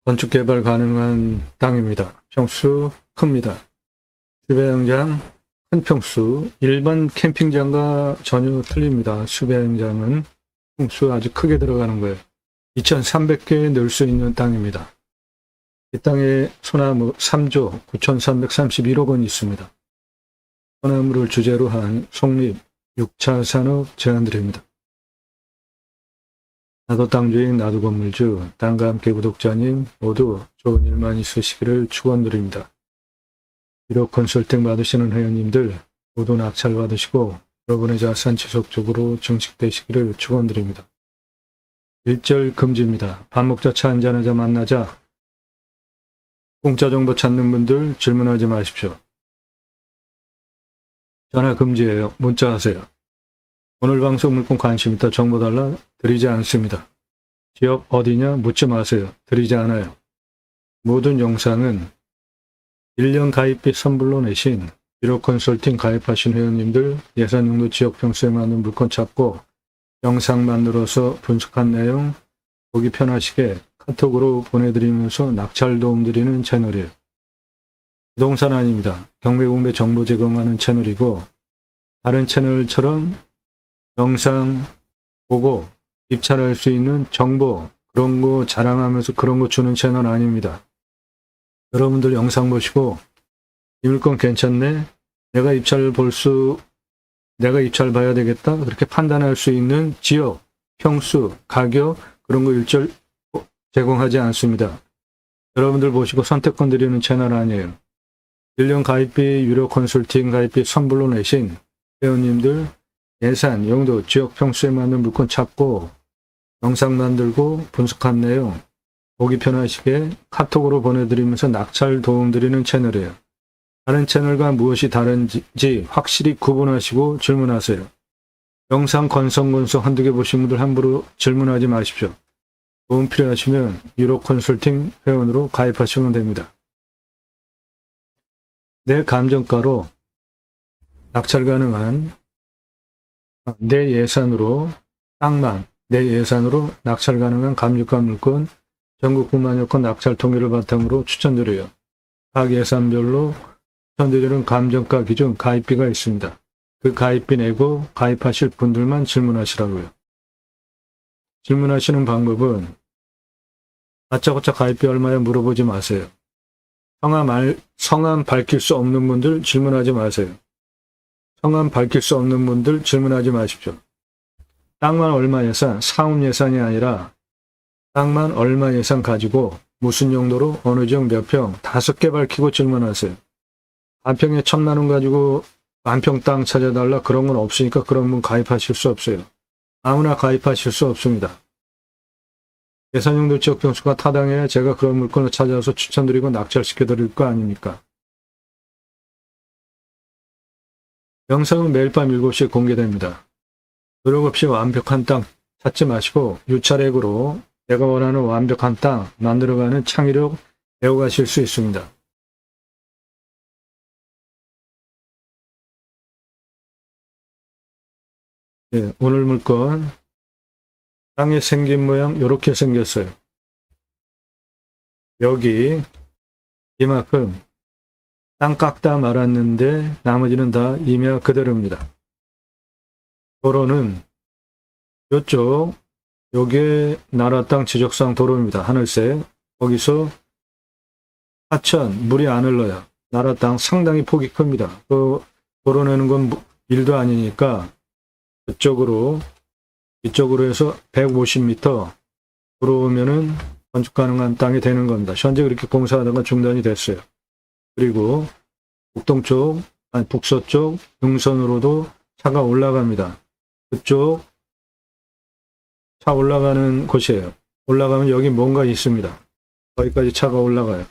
건축 개발 가능한 땅입니다. 평수 큽니다. 수배양장 큰 평수, 일반 캠핑장과 전혀 틀립니다. 수배양장은 평수 아주 크게 들어가는 거예요. 2,300개 넣을 수 있는 땅입니다. 이 땅에 소나무 3조 9,331억 원이 있습니다. 소나무를 주제로 한 속립 6차 산업 제안드립니다. 나도 땅주인 나도 건물주, 땅과 함께 구독자님 모두 좋은 일만 있으시기를 축원드립니다. 비록 컨설팅 받으시는 회원님들 모두 낙찰 받으시고 여러분의 자산 지속적으로 증식되시기를 축원드립니다. 일절 금지입니다. 밥 먹자 차 한잔하자 만나자. 공짜 정보 찾는 분들 질문하지 마십시오. 전화 금지예요. 문자 하세요. 오늘 방송 물건 관심 있다 정보 달라 드리지 않습니다. 지역 어디냐 묻지 마세요. 드리지 않아요. 모든 영상은 1년 가입비 선불로 내신 1호 컨설팅 가입하신 회원님들 예산용도 지역 평수에 맞는 물건 찾고 영상 만들어서 분석한 내용 보기 편하시게 카톡으로 보내드리면서 낙찰 도움 드리는 채널이에요. 부동산 아닙니다. 경매공매 정보 제공하는 채널이고 다른 채널처럼 영상 보고 입찰할 수 있는 정보 그런 거 자랑하면서 그런 거 주는 채널 아닙니다. 여러분들 영상 보시고 이 물건 괜찮네? 내가 입찰 봐야 되겠다? 그렇게 판단할 수 있는 지역, 평수, 가격 그런 거 일절 제공하지 않습니다. 여러분들 보시고 선택권 드리는 채널 아니에요. 1년 가입비, 유료 컨설팅 가입비 선불로 내신 회원님들 예산, 용도, 지역 평수에 맞는 물건 찾고 영상 만들고 분석한 내용 보기 편하시게 카톡으로 보내드리면서 낙찰 도움 드리는 채널이에요. 다른 채널과 무엇이 다른지 확실히 구분하시고 질문하세요. 영상 건성건성 한두 개 보신 분들 함부로 질문하지 마십시오. 도움 필요하시면 유로 컨설팅 회원으로 가입하시면 됩니다. 내 감정가로 낙찰 가능한 내 예산으로 땅만 내 예산으로 낙찰 가능한 감정가 물건 전국 9만여 건 낙찰 통계를 바탕으로 추천드려요. 각 예산별로 추천드리는 감정가 기준 가입비가 있습니다. 그 가입비 내고 가입하실 분들만 질문하시라고요. 질문하시는 방법은 다짜고짜 가입비 얼마에 물어보지 마세요. 성함 밝힐 수 없는 분들 질문하지 마세요. 성함 밝힐 수 없는 분들 질문하지 마십시오. 땅만 얼마 예산, 사업 예산이 아니라 땅만 얼마 예산 가지고 무슨 용도로 어느 지역 몇 평, 5개 밝히고 질문하세요. 한 평에 1,000만 원 가지고 한 평 땅 찾아달라 그런 건 없으니까 그런 분 가입하실 수 없어요. 아무나 가입하실 수 없습니다. 예산용도 지역 평수가 타당해야 제가 그런 물건을 찾아서 추천드리고 낙찰시켜 드릴 거 아닙니까? 영상은 매일 밤 7시에 공개됩니다. 노력 없이 완벽한 땅 찾지 마시고 유찰액으로 내가 원하는 완벽한 땅 만들어가는 창의력 배워가실 수 있습니다. 네, 오늘 물건 땅의 생긴 모양 이렇게 생겼어요. 여기 이만큼 땅 깎다 말았는데 나머지는 다 임야 그대로입니다. 도로는 이쪽 요게 나라 땅 지적상 도로입니다. 하늘색 거기서 하천 물이 안 흘러요. 나라 땅 상당히 폭이 큽니다. 그 도로 내는 건 일도 아니니까 이쪽으로 해서 150m 들어오면은 건축 가능한 땅이 되는 겁니다. 현재 그렇게 공사하다가 중단이 됐어요. 그리고 북서쪽 능선으로도 차가 올라갑니다. 그쪽 차 올라가는 곳이에요. 올라가면 여기 뭔가 있습니다. 거기까지 차가 올라가요.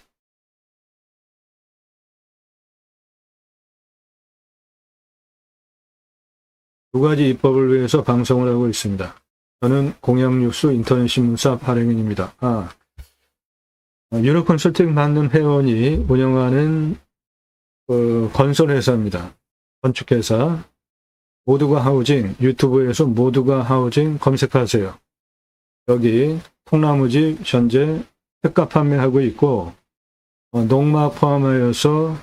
두 가지 입법을 위해서 방송을 하고 있습니다. 저는 공양뉴스 인터넷신문사 발행인입니다. 유로 컨설팅 받는 회원이 운영하는 건설회사입니다. 건축회사 모두가 하우징 유튜브에서 모두가 하우징 검색하세요. 여기 통나무집 현재 특가 판매하고 있고 농막 포함하여서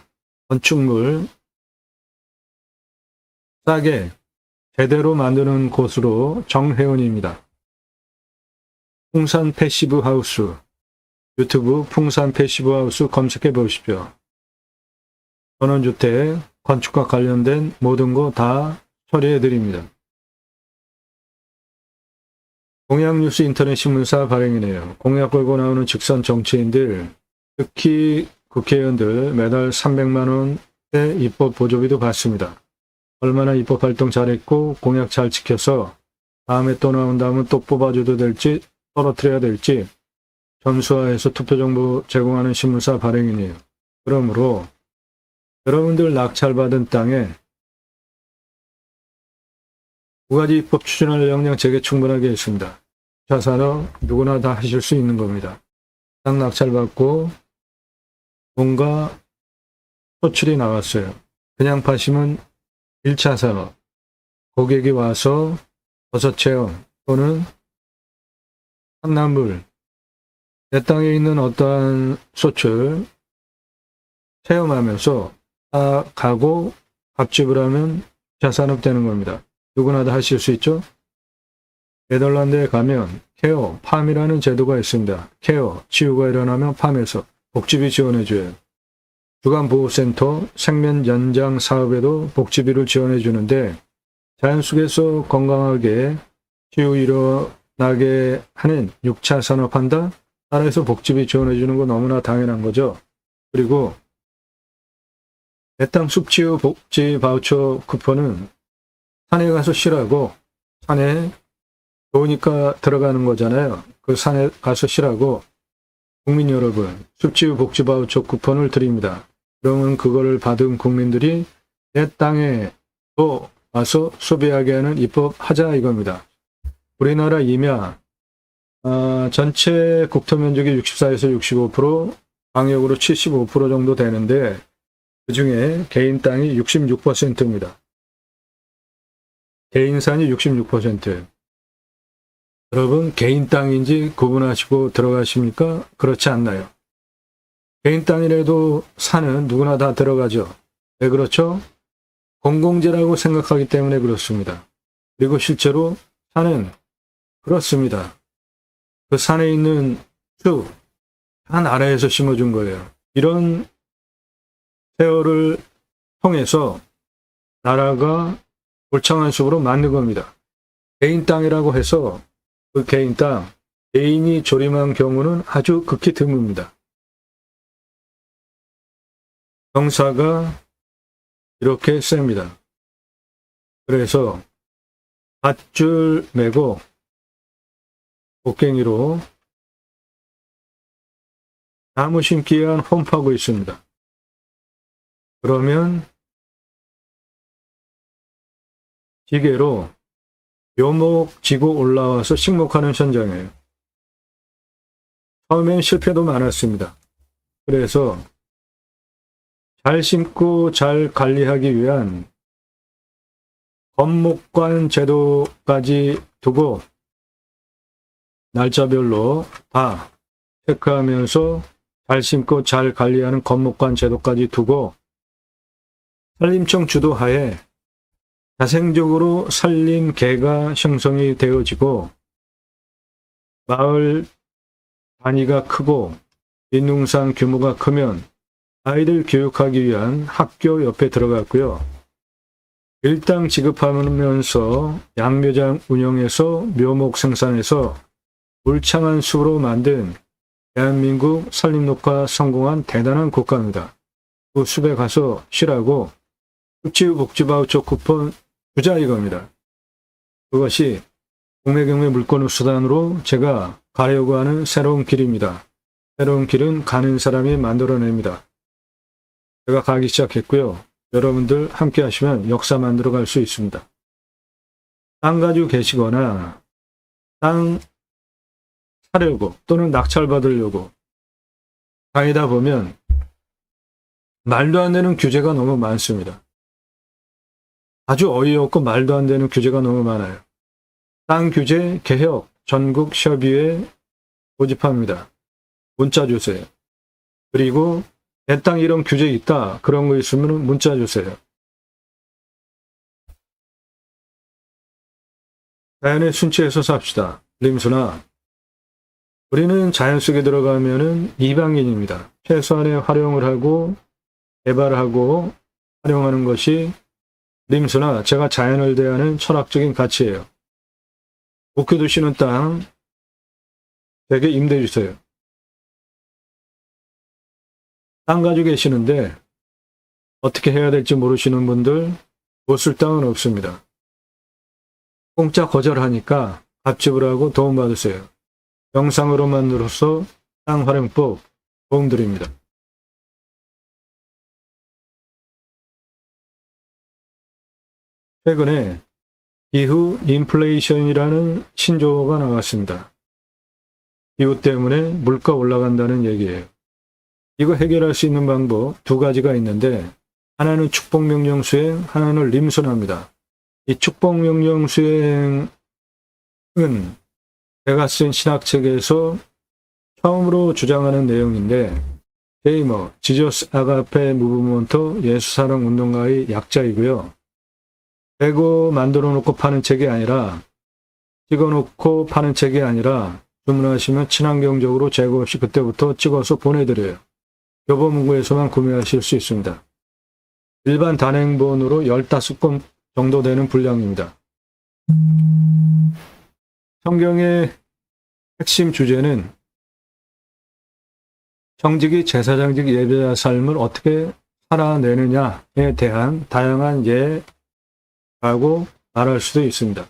건축물 싸게 제대로 만드는 곳으로 정혜원입니다. 풍산 패시브 하우스, 유튜브 풍산 패시브 하우스 검색해 보십시오. 전원주택, 건축과 관련된 모든 거 다 처리해 드립니다. 공약뉴스 인터넷 신문사 발행이네요. 공약 걸고 나오는 직선 정치인들, 특히 국회의원들 매달 300만 원의 입법 보조비도 받습니다. 얼마나 입법 활동 잘했고 공약 잘 지켜서 다음에 또 나온다면 또 뽑아줘도 될지 떨어뜨려야 될지 점수화해서 투표 정보 제공하는 신문사 발행이네요. 그러므로 여러분들 낙찰받은 땅에 두 가지 입법 추진할 역량 제게 충분하게 있습니다. 자산업 누구나 다 하실 수 있는 겁니다. 땅 낙찰받고 뭔가 소출이 나왔어요. 그냥 파시면 1차 산업, 고객이 와서 버섯 체험 또는 산나물, 내 땅에 있는 어떠한 소출 체험하면서 다 가고 밥집을 하면 2차 산업 되는 겁니다. 누구나 다 하실 수 있죠? 네덜란드에 가면 케어, 팜이라는 제도가 있습니다. 케어, 치유가 일어나면 팜에서 복지비 지원해줘요. 주간보호센터, 생면 연장 사업에도 복지비를 지원해 주는데 자연 속에서 건강하게 치유 일어나게 하는 6차 산업한다? 나라에서 복지비 지원해 주는 거 너무나 당연한 거죠. 그리고 내 땅 숲치유 복지 바우처 쿠폰은 산에 가서 쉬라고, 산에 좋으니까 들어가는 거잖아요. 그 산에 가서 쉬라고 국민 여러분 숲치유 복지 바우처 쿠폰을 드립니다. 그러면 그거를 받은 국민들이 내 땅에 또 와서 소비하게 하는 입법하자 이겁니다. 우리나라 임야 전체 국토 면적이 64에서 65%, 광역으로 75% 정도 되는데 그 중에 개인 땅이 66%입니다. 개인산이 66%예요. 여러분 개인 땅인지 구분하시고 들어가십니까? 그렇지 않나요? 개인 땅이라도 산은 누구나 다 들어가죠. 왜 그렇죠? 공공재라고 생각하기 때문에 그렇습니다. 그리고 실제로 산은 그렇습니다. 그 산에 있는 숲, 다 나라에서 심어준 거예요. 이런 세월을 통해서 나라가 울창한 숲으로 만든 겁니다. 개인 땅이라고 해서 그 개인 땅, 개인이 조림한 경우는 아주 극히 드뭅니다. 경사가 이렇게 셉니다. 그래서 밧줄 메고 곡괭이로 나무 심기 위한 홈파고 있습니다. 그러면 기계로 묘목 지고 올라와서 식목하는 현장이에요. 처음엔 실패도 많았습니다. 그래서 잘 심고 잘 관리하기 위한 건목관 제도까지 두고 날짜별로 다 체크하면서 잘 심고 잘 관리하는 건목관 제도까지 두고 산림청 주도하에 자생적으로 산림계가 형성이 되어지고 마을 단위가 크고 빈농산 규모가 크면 아이들 교육하기 위한 학교 옆에 들어갔고요. 일당 지급하면서 양묘장 운영해서 묘목 생산해서 울창한 숲으로 만든 대한민국 산림녹화 성공한 대단한 국가입니다. 그 숲에 가서 쉬라고 숲치유 복지바우처 쿠폰 주자 이겁니다. 그것이 국내경매 물건 수단으로 제가 가려고 하는 새로운 길입니다. 새로운 길은 가는 사람이 만들어냅니다. 제가 가기 시작했고요. 여러분들 함께 하시면 역사 만들어 갈 수 있습니다. 땅 가지고 계시거나 땅 사려고 또는 낙찰 받으려고 다니다 보면 말도 안 되는 규제가 너무 많습니다. 아주 어이없고 말도 안 되는 규제가 너무 많아요. 땅 규제 개혁 전국 협의회 모집합니다. 문자 주세요. 그리고 내 땅 이런 규제 있다. 그런 거 있으면 문자 주세요. 자연의 순치에서 삽시다. 림수나, 우리는 자연 속에 들어가면은 이방인입니다. 최소한의 활용을 하고 개발하고 활용하는 것이 림수나 제가 자연을 대하는 철학적인 가치예요. 목표 두시는 땅 제게 임대 주세요. 땅 가지고 계시는데 어떻게 해야 될지 모르시는 분들 못 쓸 땅은 없습니다. 공짜 거절하니까 값집을 하고 도움받으세요. 영상으로 만들어서 땅 활용법 도움드립니다. 최근에 기후 인플레이션이라는 신조어가 나왔습니다. 기후 때문에 물가 올라간다는 얘기예요. 이거 해결할 수 있는 방법 두 가지가 있는데 하나는 축복명령 수행, 하나는 림순합니다. 이 축복명령 수행은 제가 쓴 신학책에서 처음으로 주장하는 내용인데 제이머, 지저스 아가페 무브먼트 예수사랑 운동가의 약자이고요. 배고 만들어 놓고 파는 책이 아니라 찍어 놓고 파는 책이 아니라 주문하시면 친환경적으로 재고 없이 그때부터 찍어서 보내드려요. 교보문고에서만 구매하실 수 있습니다. 일반 단행본으로 15권 정도 되는 분량입니다. 성경의 핵심 주제는 청지기 제사장직 예배자 삶을 어떻게 살아내느냐에 대한 다양한 예라고 말할 수도 있습니다.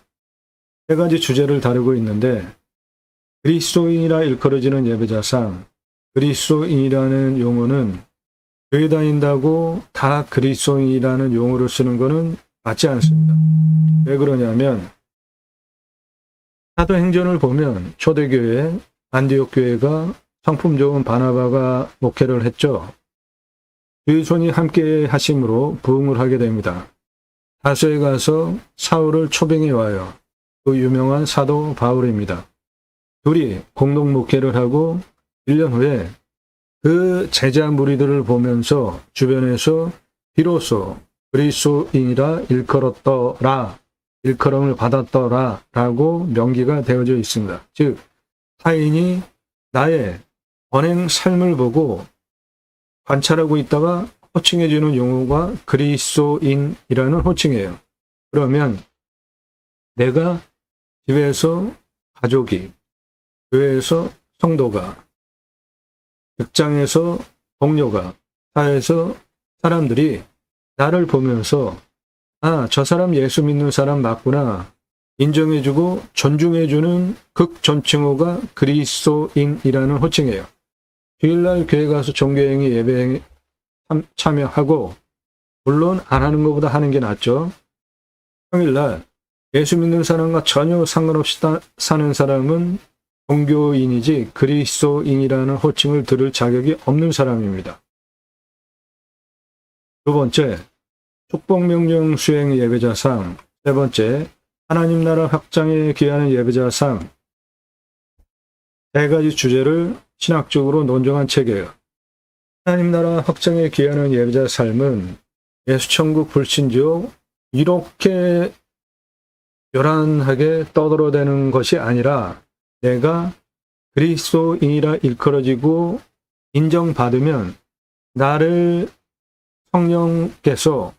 세 가지 주제를 다루고 있는데 그리스도인이라 일컬어지는 예배자상, 그리스도인이라는 용어는 교회 다닌다고 다 그리스도인이라는 용어를 쓰는 것은 맞지 않습니다. 왜 그러냐면 사도행전을 보면 초대교회 안디옥 교회가 성품 좋은 바나바가 목회를 했죠. 주의 손이 함께 하심으로 부흥을 하게 됩니다. 다소에 가서 사울을 초빙해 와요. 그 유명한 사도 바울입니다. 둘이 공동 목회를 하고 1년 후에 그 제자 무리들을 보면서 주변에서 비로소 그리스도인이라 일컬었더라, 일컬음을 받았더라 라고 명기가 되어져 있습니다. 즉 타인이 나의 언행 삶을 보고 관찰하고 있다가 호칭해주는 용어가 그리스도인이라는 호칭이에요. 그러면 내가 집에서 가족이, 교회에서 성도가, 직장에서 동료가, 사회에서 사람들이 나를 보면서 아, 저 사람 예수 믿는 사람 맞구나 인정해주고 존중해주는 극존칭어가 그리스도인이라는 호칭이에요. 주일날 교회 가서 종교행위 예배에 참여하고 물론 안 하는 것보다 하는 게 낫죠. 평일날 예수 믿는 사람과 전혀 상관없이 사는 사람은 종교인이지 그리스도인이라는 호칭을 들을 자격이 없는 사람입니다. 두 번째, 축복명령 수행 예배자상. 세 번째, 하나님 나라 확장에 기하는 예배자상. 세 가지 주제를 신학적으로 논정한 책이에요. 하나님 나라 확장에 기하는 예배자 삶은 예수천국 불신지옥 이렇게 요란하게 떠들어대는 것이 아니라 내가 그리스도인이라 일컬어지고 인정받으면 나를 성령께서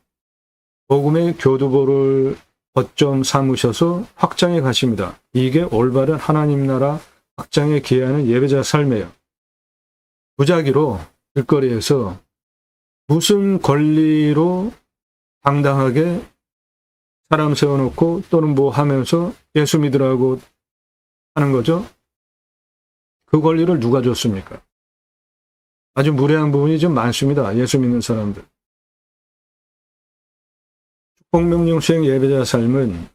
복음의 교두보를 거점 삼으셔서 확장해 가십니다. 이게 올바른 하나님 나라 확장에 기하는 예배자 삶이에요. 무작위로 길거리에서 무슨 권리로 당당하게 사람 세워놓고 또는 뭐 하면서 예수 믿으라고 하는 거죠? 그 권리를 누가 줬습니까? 아주 무례한 부분이 좀 많습니다. 예수 믿는 사람들. 축복명령 수행 예배자 삶은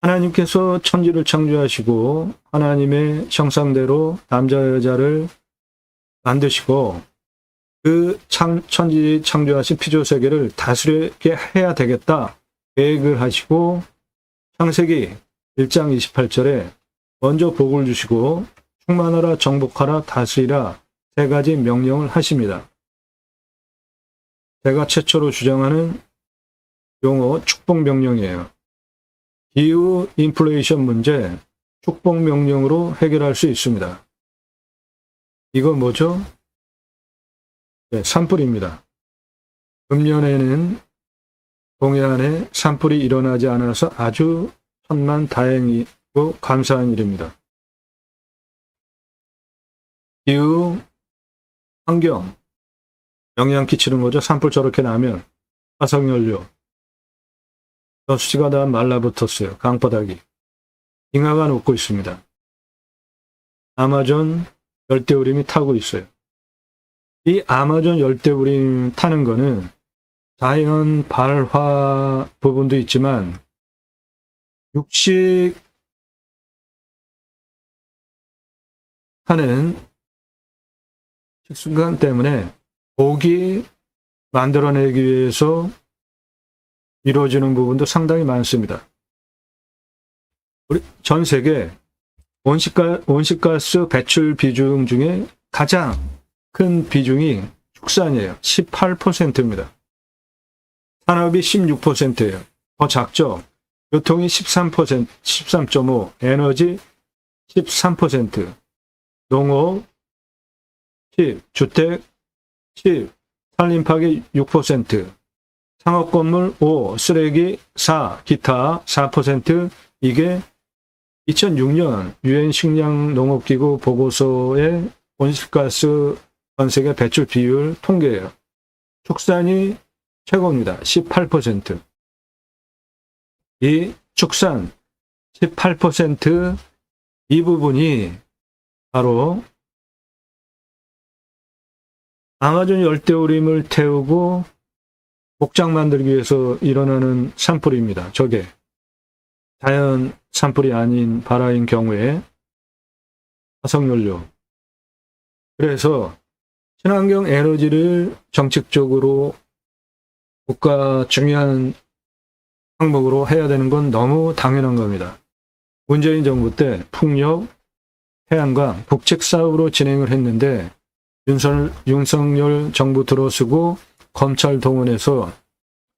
하나님께서 천지를 창조하시고 하나님의 형상대로 남자 여자를 만드시고 그 천지 창조하신 피조세계를 다스리게 해야 되겠다 계획을 하시고 창세기 1장 28절에 먼저 복을 주시고 충만하라, 정복하라, 다스리라 세 가지 명령을 하십니다. 제가 최초로 주장하는 용어 축복명령이에요. 기후 인플레이션 문제 축복명령으로 해결할 수 있습니다. 이거 뭐죠? 네, 산불입니다. 금년에는 동해안에 산불이 일어나지 않아서 아주 천만다행이고 감사한 일입니다. 기후, 환경, 영향 끼치는 거죠. 산불 저렇게 나면 화석연료, 저수지가 다 말라붙었어요. 강바닥이. 빙하가 녹고 있습니다. 아마존 열대우림이 타고 있어요. 이 아마존 열대우림 타는 거는 자연 발화 부분도 있지만 육식 하는 식순간 때문에 고기 만들어내기 위해서 이루어지는 부분도 상당히 많습니다. 우리 전 세계 온실가스 배출 비중 중에 가장 큰 비중이 축산이에요. 18%입니다. 산업이 16%예요. 더 작죠? 교통이 13%, 13.5%, 에너지 13%, 농업 10%, 주택 10%, 산림파괴 6%, 상업건물 5%, 쓰레기 4%, 기타 4%, 이게 2006년 유엔 식량농업기구 보고서의 온실가스 전 세계 배출 비율 통계예요. 축산이 최고입니다. 18%. 이 축산 18% 이 부분이 바로 아마존 열대우림을 태우고 목장 만들기 위해서 일어나는 산불입니다. 저게 자연 산불이 아닌 발화인 경우에 화석연료. 그래서 친환경 에너지를 정책적으로 국가 중요한 항목으로 해야 되는 건 너무 당연한 겁니다. 문재인 정부 때 풍력, 태양광, 국책 사업으로 진행을 했는데 윤석열 정부 들어서고 검찰 동원해서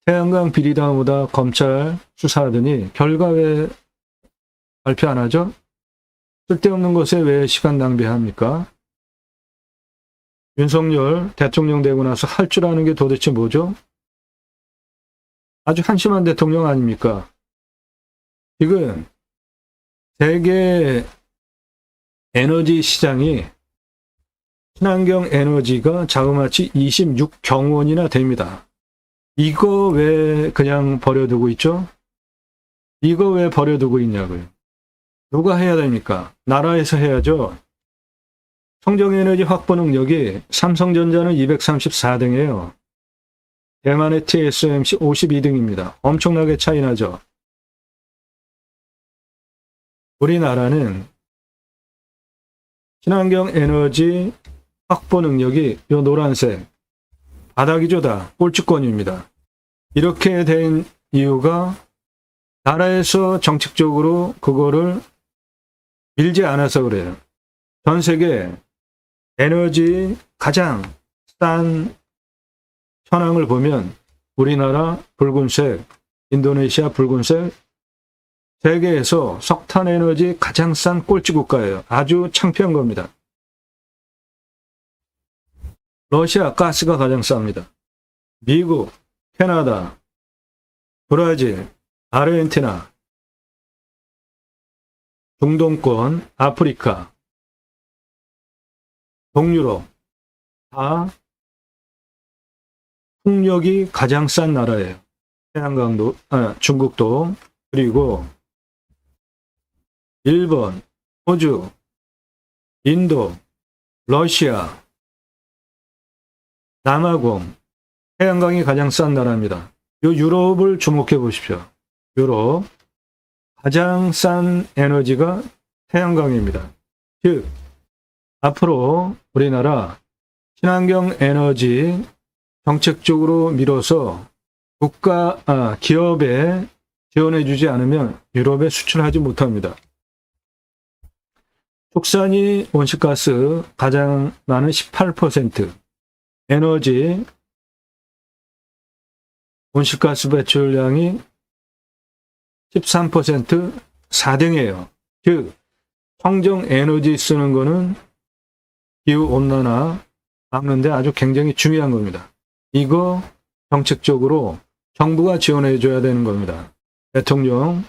태양광 비리다보다 검찰 수사하더니 결과 왜 발표 안 하죠? 쓸데없는 것에 왜 시간 낭비합니까? 윤석열 대통령 되고 나서 할 줄 아는 게 도대체 뭐죠? 아주 한심한 대통령 아닙니까? 지금 세계 에너지 시장이 친환경 에너지가 자그마치 26경 원이나 됩니다. 이거 왜 그냥 버려두고 있죠? 이거 왜 버려두고 있냐고요. 누가 해야 됩니까? 나라에서 해야죠. 청정에너지 확보 능력이 삼성전자는 234등이에요. 대만의 TSMC 52등입니다. 엄청나게 차이 나죠. 우리나라는 친환경 에너지 확보 능력이 이 노란색 바닥이죠. 다 꼴찌권입니다. 이렇게 된 이유가 나라에서 정책적으로 그거를 밀지 않아서 그래요. 전 세계 에너지 가장 싼 현황을 보면 우리나라 붉은색, 인도네시아 붉은색, 세계에서 석탄 에너지 가장 싼 꼴찌 국가예요. 아주 창피한 겁니다. 러시아 가스가 가장 쌉니다. 미국, 캐나다, 브라질, 아르헨티나, 중동권, 아프리카, 동유럽 다 풍력이 가장 싼 나라예요. 태양광도, 중국도, 그리고 일본, 호주, 인도, 러시아, 남아공, 태양광이 가장 싼 나라입니다. 이 유럽을 주목해 보십시오. 유럽 가장 싼 에너지가 태양광입니다. 즉 앞으로 우리나라 친환경 에너지 정책적으로 밀어서 기업에 지원해 주지 않으면 유럽에 수출하지 못합니다. 축산이 온실가스 가장 많은 18%, 에너지 온실가스 배출량이 13% 4등이에요. 즉 청정 에너지 쓰는 거는 기후온난화 막는데 아주 굉장히 중요한 겁니다. 이거 정책적으로 정부가 지원해 줘야 되는 겁니다. 대통령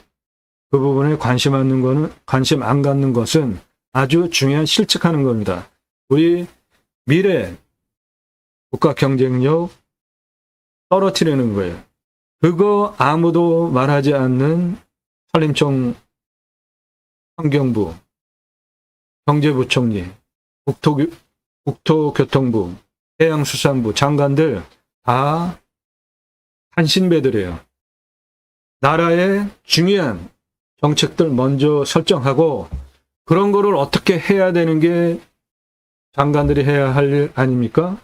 그 부분에 관심 안 갖는 것은 아주 중요한 실책하는 겁니다. 우리 미래 국가 경쟁력 떨어뜨리는 거예요. 그거 아무도 말하지 않는 산림청 환경부, 경제부총리, 국토교통부, 해양수산부 장관들 다 한신배들이에요. 나라의 중요한 정책들 먼저 설정하고 그런 거를 어떻게 해야 되는 게 장관들이 해야 할 일 아닙니까?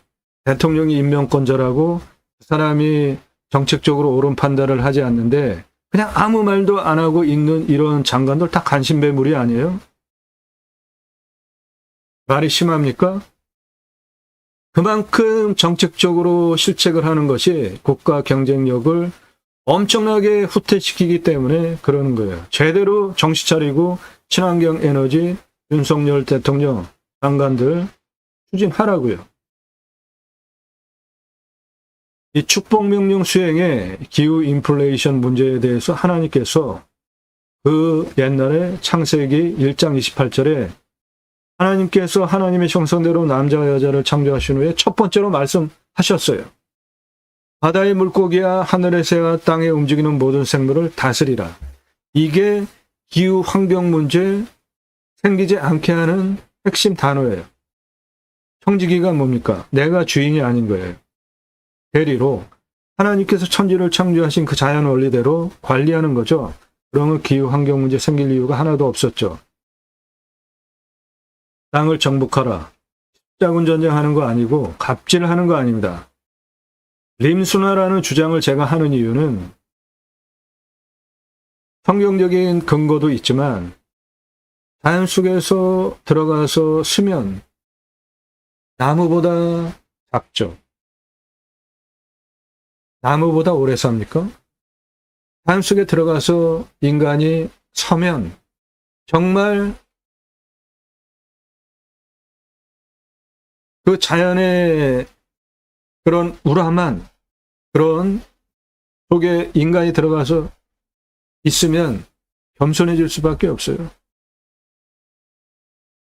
대통령이 임명권자라고 그 사람이 정책적으로 옳은 판단을 하지 않는데 그냥 아무 말도 안 하고 있는 이런 장관들 다 간신배물이 아니에요? 말이 심합니까? 그만큼 정책적으로 실책을 하는 것이 국가 경쟁력을 엄청나게 후퇴시키기 때문에 그러는 거예요. 제대로 정신 차리고 친환경 에너지 윤석열 대통령 장관들 추진하라고요. 이 축복명령 수행의 기후 인플레이션 문제에 대해서 하나님께서 그 옛날에 창세기 1장 28절에 하나님께서 하나님의 형상대로 남자와 여자를 창조하신 후에 첫 번째로 말씀하셨어요. 바다의 물고기와 하늘의 새와 땅에 움직이는 모든 생물을 다스리라. 이게 기후 환경 문제 생기지 않게 하는 핵심 단어예요. 청지기가 뭡니까? 내가 주인이 아닌 거예요. 대리로 하나님께서 천지를 창조하신 그 자연 원리대로 관리하는 거죠. 그러면 기후 환경 문제 생길 이유가 하나도 없었죠. 땅을 정복하라. 십자군 전쟁하는 거 아니고 갑질하는 거 아닙니다. 림순화라는 주장을 제가 하는 이유는 성경적인 근거도 있지만 자연 속에서 들어가서 쓰면 나무보다 작죠. 나무보다 오래 삽니까? 자연 속에 들어가서 인간이 서면 정말 그 자연의 그런 우람한 그런 속에 인간이 들어가서 있으면 겸손해질 수밖에 없어요.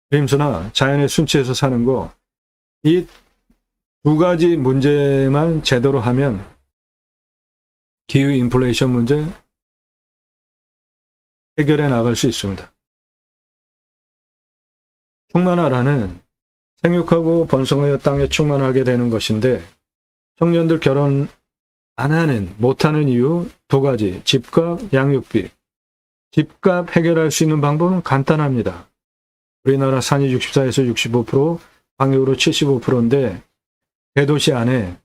림수나 자연의 순치에서 사는 거, 이 두 가지 문제만 제대로 하면 기후 인플레이션 문제 해결해 나갈 수 있습니다. 충만하라는 생육하고 번성하여 땅에 충만하게 되는 것인데 청년들 결혼 안 하는, 못하는 이유 두 가지. 집값, 양육비. 집값 해결할 수 있는 방법은 간단합니다. 우리나라 산이 64에서 65%, 방역으로 75%인데 대도시 안에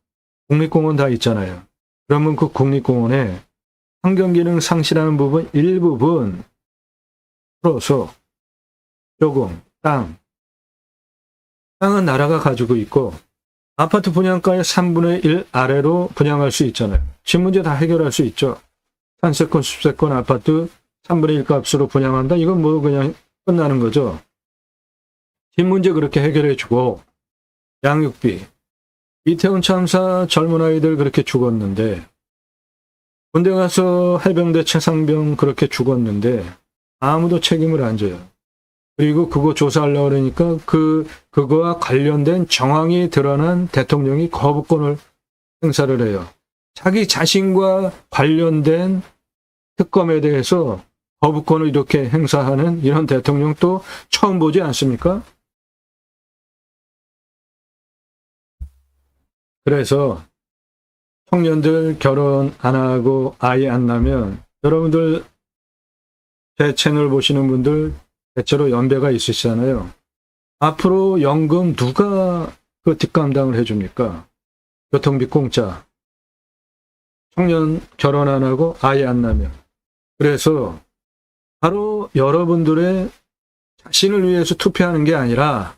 국립공원 다 있잖아요. 그러면 그 국립공원에 환경기능 상실하는 부분 일부분 풀어서 조금 땅은 나라가 가지고 있고 아파트 분양가의 3분의 1 아래로 분양할 수 있잖아요. 집 문제 다 해결할 수 있죠. 산세권, 숲세권 아파트 3분의 1 값으로 분양한다? 이건 뭐 그냥 끝나는 거죠. 집 문제 그렇게 해결해주고 양육비. 이태원 참사 젊은 아이들 그렇게 죽었는데 군대 가서 해병대 최상병 그렇게 죽었는데 아무도 책임을 안 져요. 그리고 그거 조사하려고 그러니까 그거와 관련된 정황이 드러난 대통령이 거부권을 행사를 해요. 자기 자신과 관련된 특검에 대해서 거부권을 이렇게 행사하는 이런 대통령 또 처음 보지 않습니까? 그래서 청년들 결혼 안 하고 아이 안 낳으면 여러분들 제 채널 보시는 분들 대체로 연배가 있으시잖아요. 앞으로 연금 누가 그 뒷감당을 해줍니까? 교통비 공짜. 청년 결혼 안 하고 아이 안 낳으면. 그래서 바로 여러분들의 자신을 위해서 투표하는 게 아니라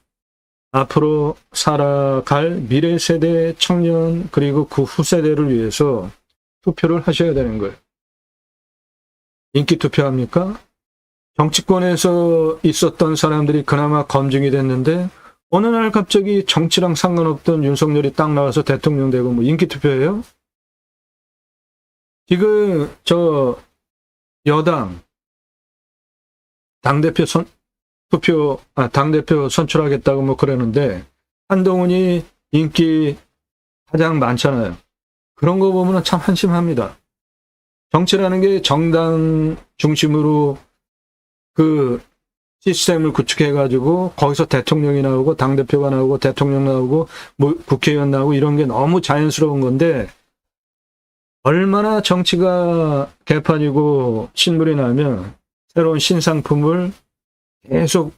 앞으로 살아갈 미래 세대 청년 그리고 그 후세대를 위해서 투표를 하셔야 되는 거예요. 인기 투표합니까? 정치권에서 있었던 사람들이 그나마 검증이 됐는데 어느 날 갑자기 정치랑 상관없던 윤석열이 딱 나와서 대통령 되고 뭐 인기 투표예요? 지금 저 여당 당대표 당대표 선출하겠다고 뭐 그러는데 한동훈이 인기 가장 많잖아요. 그런 거 보면 참 한심합니다. 정치라는 게 정당 중심으로 그 시스템을 구축해가지고 거기서 대통령이 나오고 당대표가 나오고 대통령 나오고 뭐 국회의원 나오고 이런 게 너무 자연스러운 건데 얼마나 정치가 개판이고 신물이 나면 새로운 신상품을 계속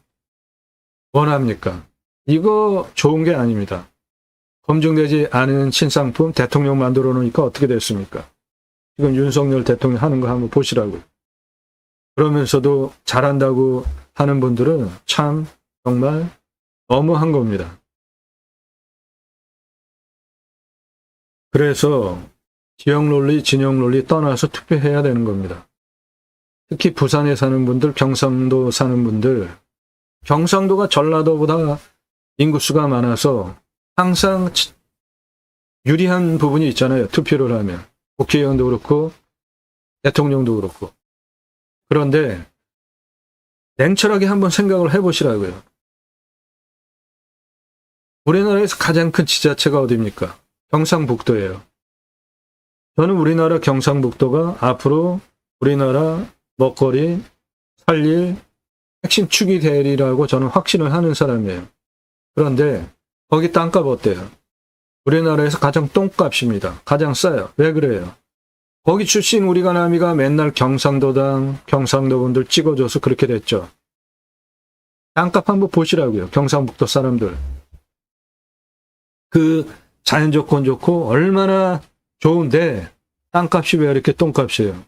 원합니까? 이거 좋은 게 아닙니다. 검증되지 않은 신상품 대통령 만들어 놓으니까 어떻게 됐습니까? 지금 윤석열 대통령 하는 거 한번 보시라고요. 그러면서도 잘한다고 하는 분들은 참 정말 너무한 겁니다. 그래서 지역 논리, 진영 논리 떠나서 투표해야 되는 겁니다. 특히 부산에 사는 분들, 경상도 사는 분들, 경상도가 전라도보다 인구수가 많아서 항상 유리한 부분이 있잖아요. 투표를 하면. 국회의원도 그렇고 대통령도 그렇고. 그런데 냉철하게 한번 생각을 해보시라고요. 우리나라에서 가장 큰 지자체가 어디입니까? 경상북도예요. 저는 우리나라 경상북도가 앞으로 우리나라 먹거리, 살릴 핵심 축이 되리라고 저는 확신을 하는 사람이에요. 그런데 거기 땅값 어때요? 우리나라에서 가장 똥값입니다. 가장 싸요. 왜 그래요? 거기 출신 우리가 남이가 맨날 경상도당, 경상도 분들 찍어줘서 그렇게 됐죠. 땅값 한번 보시라고요. 경상북도 사람들. 그 자연 조건 좋고 얼마나 좋은데 땅값이 왜 이렇게 똥값이에요?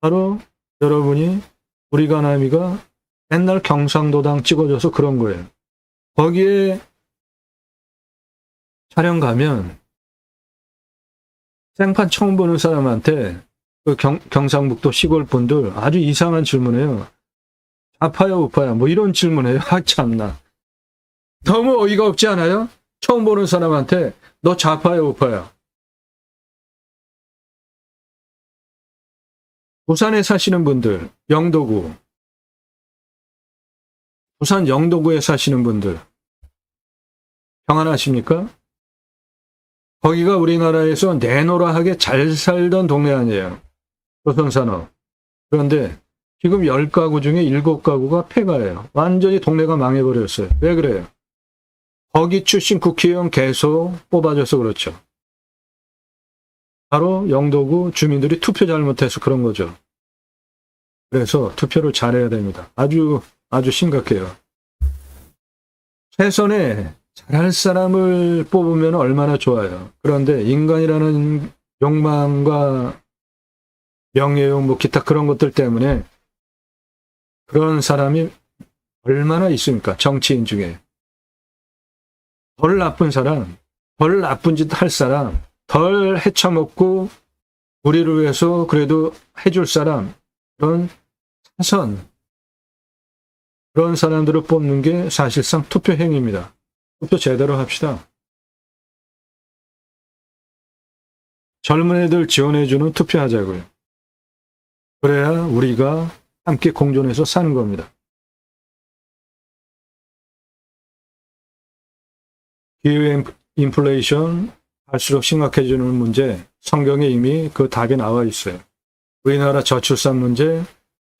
바로 여러분이 우리가 남이가 맨날 경상도당 찍어줘서 그런 거예요. 거기에 촬영 가면 생판 처음 보는 사람한테 그 경상북도 시골 분들 아주 이상한 질문해요. 좌파야 우파야 뭐 이런 질문해요. 아 참나. 너무 어이가 없지 않아요? 처음 보는 사람한테 너 좌파야 우파야. 부산에 사시는 분들, 영도구, 부산 영도구에 사시는 분들 평안하십니까? 거기가 우리나라에서 내노라하게 잘 살던 동네 아니에요. 조선산업. 그런데 지금 10가구 중에 7가구가 폐가예요. 완전히 동네가 망해버렸어요. 왜 그래요? 거기 출신 국회의원 계속 뽑아줘서 그렇죠. 바로 영도구 주민들이 투표 잘못해서 그런 거죠. 그래서 투표를 잘해야 됩니다. 아주 심각해요. 최선의 잘할 사람을 뽑으면 얼마나 좋아요. 그런데 인간이라는 욕망과 명예욕, 뭐 기타 그런 것들 때문에 그런 사람이 얼마나 있습니까? 정치인 중에. 덜 나쁜 사람, 덜 나쁜 짓 할 사람, 덜 헤쳐먹고 우리를 위해서 그래도 해줄 사람, 그런 차선, 그런 사람들을 뽑는 게 사실상 투표 행위입니다. 투표 제대로 합시다. 젊은 애들 지원해주는 투표하자고요. 그래야 우리가 함께 공존해서 사는 겁니다. 기후 인플레이션 갈수록 심각해지는 문제, 성경에 이미 그 답이 나와 있어요. 우리나라 저출산 문제,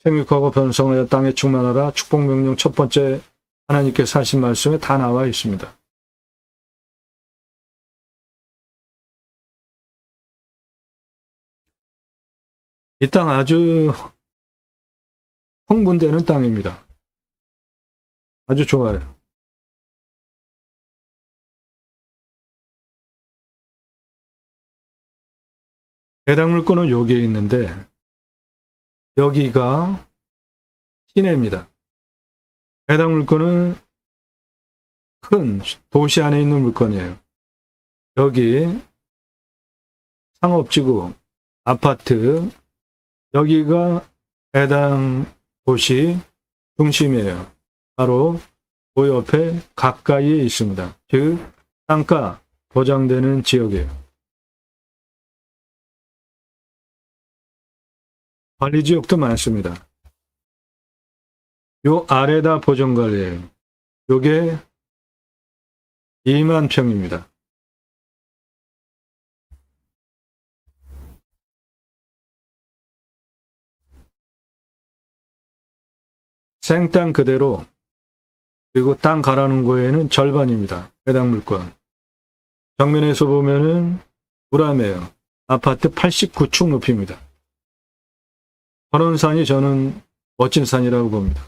생육하고 번성하여 땅에 충만하라 축복명령 첫 번째 하나님께서 하신 말씀에 다 나와 있습니다. 이 땅 아주 흥분되는 땅입니다. 아주 좋아요. 배당물권은 여기에 있는데, 여기가 시내입니다. 해당 물건은 큰 도시 안에 있는 물건이에요. 여기 상업지구, 아파트, 여기가 해당 도시 중심이에요. 바로 그 옆에 가까이에 있습니다. 즉 땅가 보장되는 지역이에요. 관리지역도 많습니다. 요 아래다 보전관리예요. 요게 2만 평입니다. 생땅 그대로, 그리고 땅 갈아놓은 거에는 절반입니다. 해당 물건. 정면에서 보면은 우람해요. 아파트 89층 높이입니다. 선원산이 저는 멋진 산이라고 봅니다.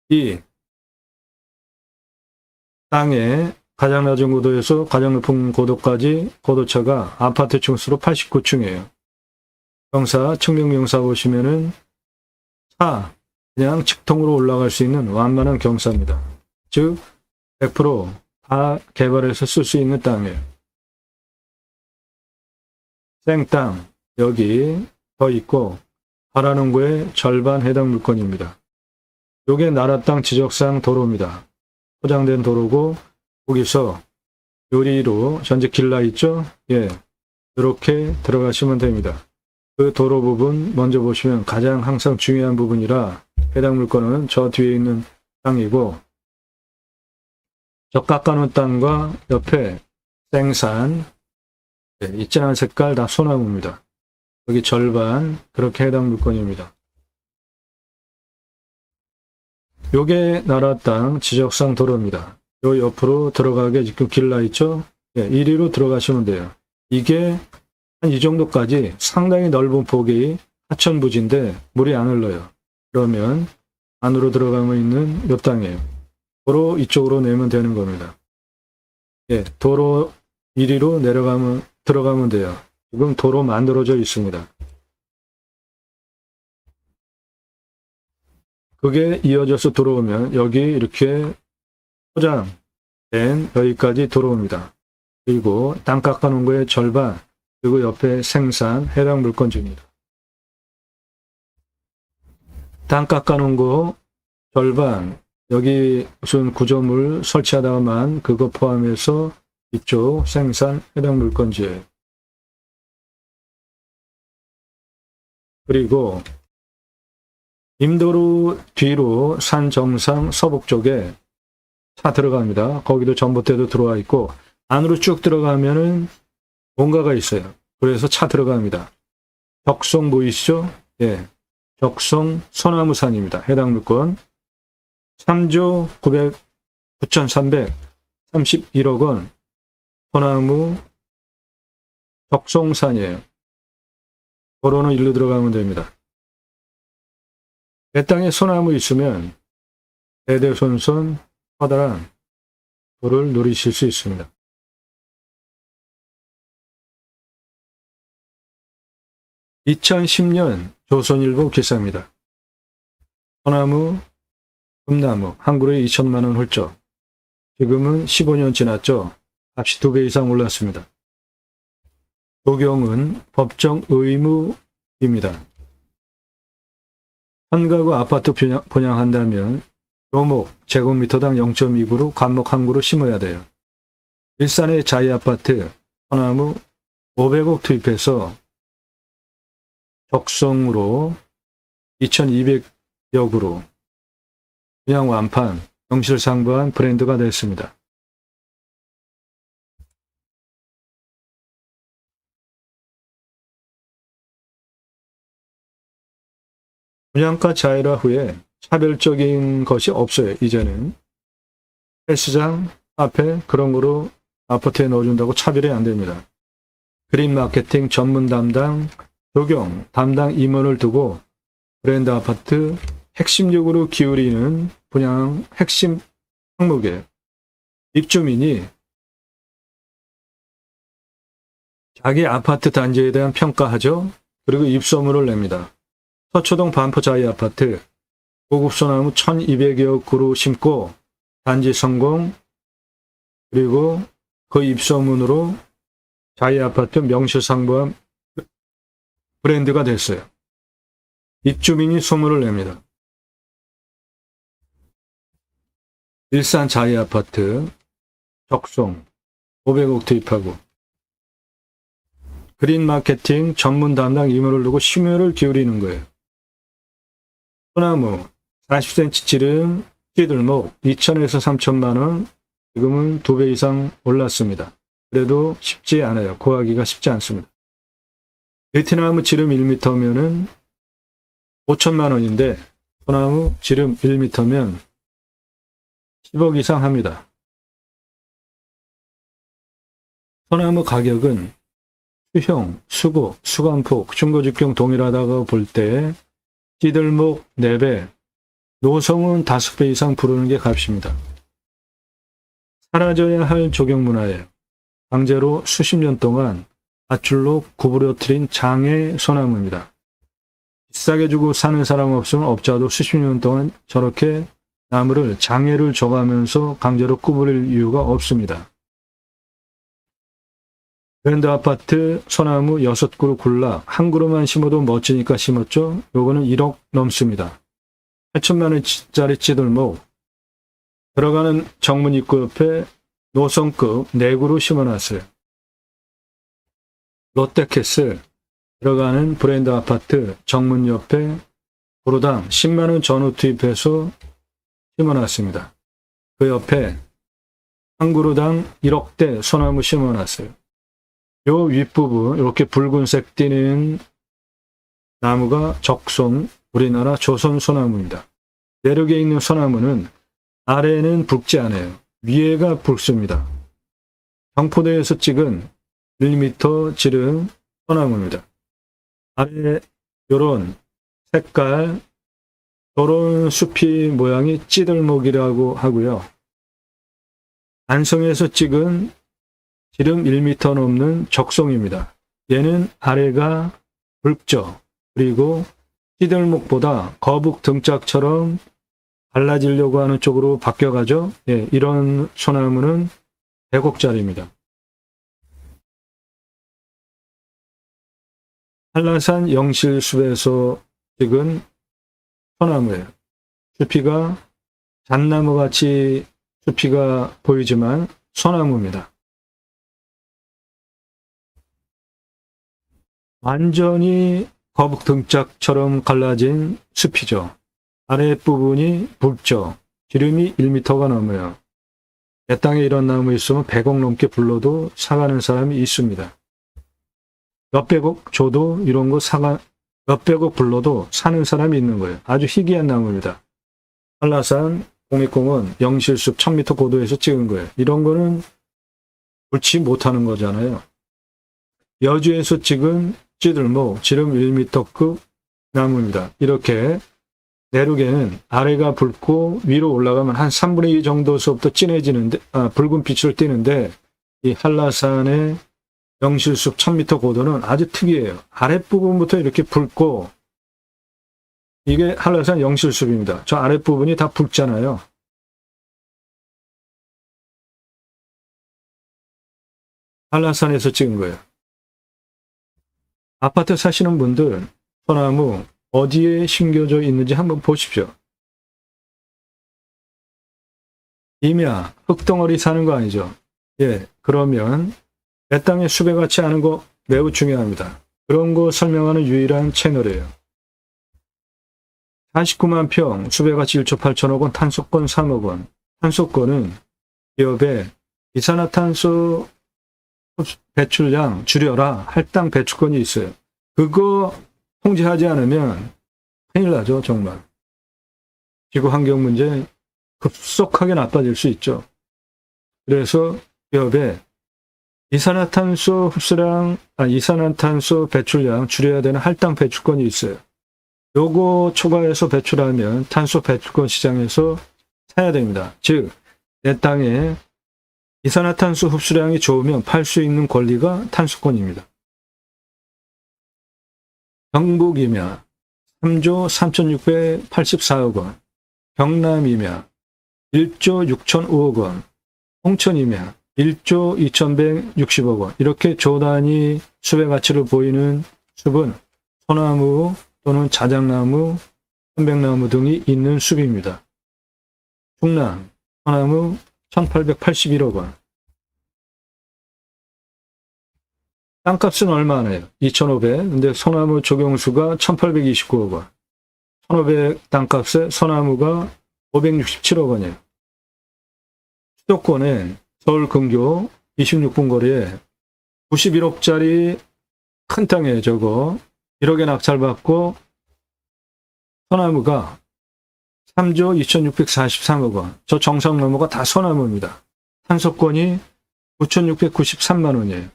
이 땅에 가장 낮은 고도에서 가장 높은 고도까지 고도차가 아파트 층수로 89층이에요. 경사, 측면경사 보시면은 그냥 직통으로 올라갈 수 있는 완만한 경사입니다. 즉 100% 개발해서 쓸 수 있는 땅이에요. 생땅 여기 더 있고 갈아놓은 거에 절반 해당 물건입니다. 요게 나라 땅 지적상 도로입니다. 포장된 도로고 거기서 요리로 전체 길라 있죠? 예, 이렇게 들어가시면 됩니다. 그 도로 부분 먼저 보시면 가장 항상 중요한 부분이라 해당 물건은 저 뒤에 있는 땅이고 저 깎아놓은 땅과 옆에 생산 이 진한 색깔 다 소나무입니다. 여기 절반 그렇게 해당 물건입니다. 요게 나라 땅 지적상 도로입니다. 요 옆으로 들어가게 지금 길라 있죠? 예, 이리로 들어가시면 돼요. 이게 한 이 정도까지 상당히 넓은 폭이 하천부지인데 물이 안 흘러요. 그러면 안으로 들어가면 있는 요 땅이에요. 도로 이쪽으로 내면 되는 겁니다. 예, 도로 이리로 들어가면 돼요. 지금 도로 만들어져 있습니다. 그게 이어져서 들어오면 여기 이렇게 포장된 여기까지 들어옵니다. 그리고 땅 깎아놓은 거의 절반, 그리고 옆에 생산 해당 물건지입니다. 땅 깎아놓은 거 절반, 여기 무슨 구조물 설치하다가만 그거 포함해서 이쪽 생산 해당 물건지예요. 그리고 임도로 뒤로 산 정상 서북 쪽에 차 들어갑니다. 거기도 전봇대도 들어와 있고 안으로 쭉 들어가면은 뭔가가 있어요. 그래서 차 들어갑니다. 벽송 보이시죠? 예, 벽송 소나무산입니다. 해당 물건 3조 9,331억 원 소나무 벽송산이에요. 도로는 일로 들어가면 됩니다. 내 땅에 소나무 있으면 대대손손 커다란 도를 누리실 수 있습니다. (2010년) 조선일보 기사입니다. 소나무, 금나무 한 그루에 2천만 원 훌쩍. 지금은 15년 지났죠. 값이 2배 이상 올랐습니다. 녹용은 법정 의무입니다. 한 가구 아파트 분양한다면 묘목 제곱미터당 0.2그루 감목 한 그루 심어야 돼요. 일산의 자이아파트 소나무 500억 투입해서 적성으로 2,200여 그루 분양 완판 명실상부한 브랜드가 됐습니다. 분양가 자율화 후에 차별적인 것이 없어요. 이제는 헬스장, 카페 그런 거로 아파트에 넣어준다고 차별이 안 됩니다. 그린 마케팅 전문 담당, 조경 담당 임원을 두고 브랜드 아파트 핵심적으로 기울이는 분양 핵심 항목이에요. 입주민이 자기 아파트 단지에 대한 평가하죠. 그리고 입소문을 냅니다. 서초동 반포 자이 아파트 고급 소나무 1200여 그루 심고 단지 성공, 그리고 그 입소문으로 자이 아파트 명실상부한 브랜드가 됐어요. 입주민이 소문을 냅니다. 일산 자이 아파트 적송 500억 투입하고 그린 마케팅 전문 담당 임원을 두고 심혈을 기울이는 거예요. 소나무 40cm 찌름 찌들목 2천에서 3천만 원, 지금은 2배 이상 올랐습니다. 그래도 쉽지 않아요. 구하기가 쉽지 않습니다. 베트나무 지름 1m면은 5천만 원인데 소나무 지름 1m면 10억 이상 합니다. 소나무 가격은 수형, 수고, 수감폭, 중고직경 동일하다고 볼 때 찌들목 4배, 노성은 5배 이상 부르는 게 값입니다. 사라져야 할 조경문화예요. 강제로 수십 년 동안 밧줄로 구부러뜨린 장애 소나무입니다. 비싸게 주고 사는 사람 없으면 업자도 수십 년 동안 저렇게 나무를 장애를 줘가면서 강제로 구부릴 이유가 없습니다. 브랜드 아파트 소나무 6그루 굴락, 한 그루만 심어도 멋지니까 심었죠? 요거는 1억 넘습니다. 8천만 원짜리 찌들목, 들어가는 정문 입구 옆에 노성급 4그루 심어놨어요. 롯데캐슬 들어가는 브랜드 아파트 정문 옆에 그루당 10만 원 전후 투입해서 심어놨습니다. 그 옆에 한 그루당 1억대 소나무 심어놨어요. 요 윗부분 이렇게 붉은색 띠는 나무가 적송, 우리나라 조선 소나무입니다. 내륙에 있는 소나무는 아래는 붉지 않아요. 위에가 붉습니다. 경포대에서 찍은 1m 지름 소나무입니다. 아래 요런 색깔, 요런 숲이 모양이 찌들목이라고 하고요. 안성에서 찍은 지름 1m 넘는 적송입니다. 얘는 아래가 붉죠. 그리고 찌들목보다 거북 등짝처럼 갈라지려고 하는 쪽으로 바뀌어가죠. 예, 이런 소나무는 100억짜리입니다. 한라산 영실숲에서 찍은 소나무예요. 숲이가 잣나무같이 숲이가 보이지만 소나무입니다. 완전히 거북 등짝처럼 갈라진 숲이죠. 아랫부분이 붉죠. 지름이 1m가 넘어요. 내 땅에 이런 나무 있으면 100억 넘게 불러도 사가는 사람이 있습니다. 몇백억 줘도 이런 거 몇백억 불러도 사는 사람이 있는 거예요. 아주 희귀한 나무입니다. 한라산 국립공원 영실숲 1000m 고도에서 찍은 거예요. 이런 거는 옳지 못하는 거잖아요. 여주에서 찍은 찌들목 지름 1m급 나무입니다. 이렇게 내륙에는 아래가 붉고 위로 올라가면 한 3분의 2 정도서부터 진해지는데, 붉은 빛을 띠는데 이 한라산의 영실숲 1000m 고도는 아주 특이해요. 아랫부분부터 이렇게 붉고, 이게 한라산 영실숲입니다. 저 아랫부분이 다 붉잖아요. 한라산에서 찍은 거예요. 아파트 사시는 분들 소나무 어디에 심겨져 있는지 한번 보십시오. 임야, 흙덩어리 사는 거 아니죠? 예, 그러면 내 땅에 수배같이 하는 거 매우 중요합니다. 그런 거 설명하는 유일한 채널이에요. 49만 평, 수배가치 1조 8천억 원, 탄소권 3억 원. 탄소권은 기업에 이산화탄소 배출량 줄여라 할당 배출권이 있어요. 그거 통제하지 않으면 큰일 나죠, 정말. 지구 환경 문제 급속하게 나빠질 수 있죠. 그래서 기업에 이산화탄소 배출량 줄여야 되는 할당 배출권이 있어요. 요거 초과해서 배출하면 탄소 배출권 시장에서 사야 됩니다. 즉, 내 땅에 이산화탄소 흡수량이 좋으면 팔 수 있는 권리가 탄소권입니다. 경북임야 3조 3,684억 원, 경남이면 1조 6,005억 원, 홍천이면 1조 2,160억 원. 이렇게 조 단위 숲의 가치를 보이는 숲은 소나무 또는 자작나무, 편백나무 등이 있는 숲입니다. 충남 소나무 1,881억 원. 땅값은 얼마나요? 2,500. 근데 소나무 적용수가 1,829억 원. 1,500 땅값에 소나무가 567억 원이에요. 수도권에 서울 근교 26분 거리에 91억짜리 큰 땅에 저거 1억에 낙찰받고 소나무가 3조 2,643억 원. 저 정상나무가 다 소나무입니다. 탄소권이 9,693만 원이에요.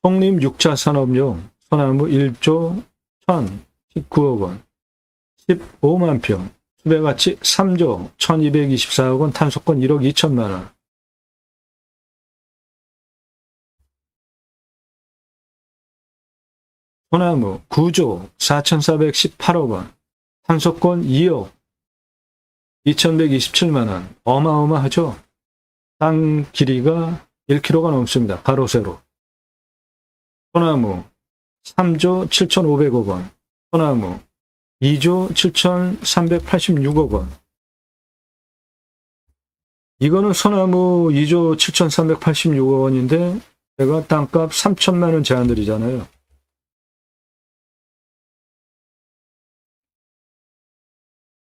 송림 6차 산업용 소나무 1조 1,019억 원, 15만 평, 숲의 가치 3조 1,224억 원, 탄소권 1억 2천만 원. 소나무 9조 4,418억 원, 탄소권 2억 2,127만 원. 어마어마하죠? 땅 길이가 1km가 넘습니다. 가로 세로. 소나무 3조 7,500억 원, 소나무 2조 7,386억 원. 이거는 소나무 2조 7,386억 원인데 제가 땅값 3천만 원 제한드리잖아요.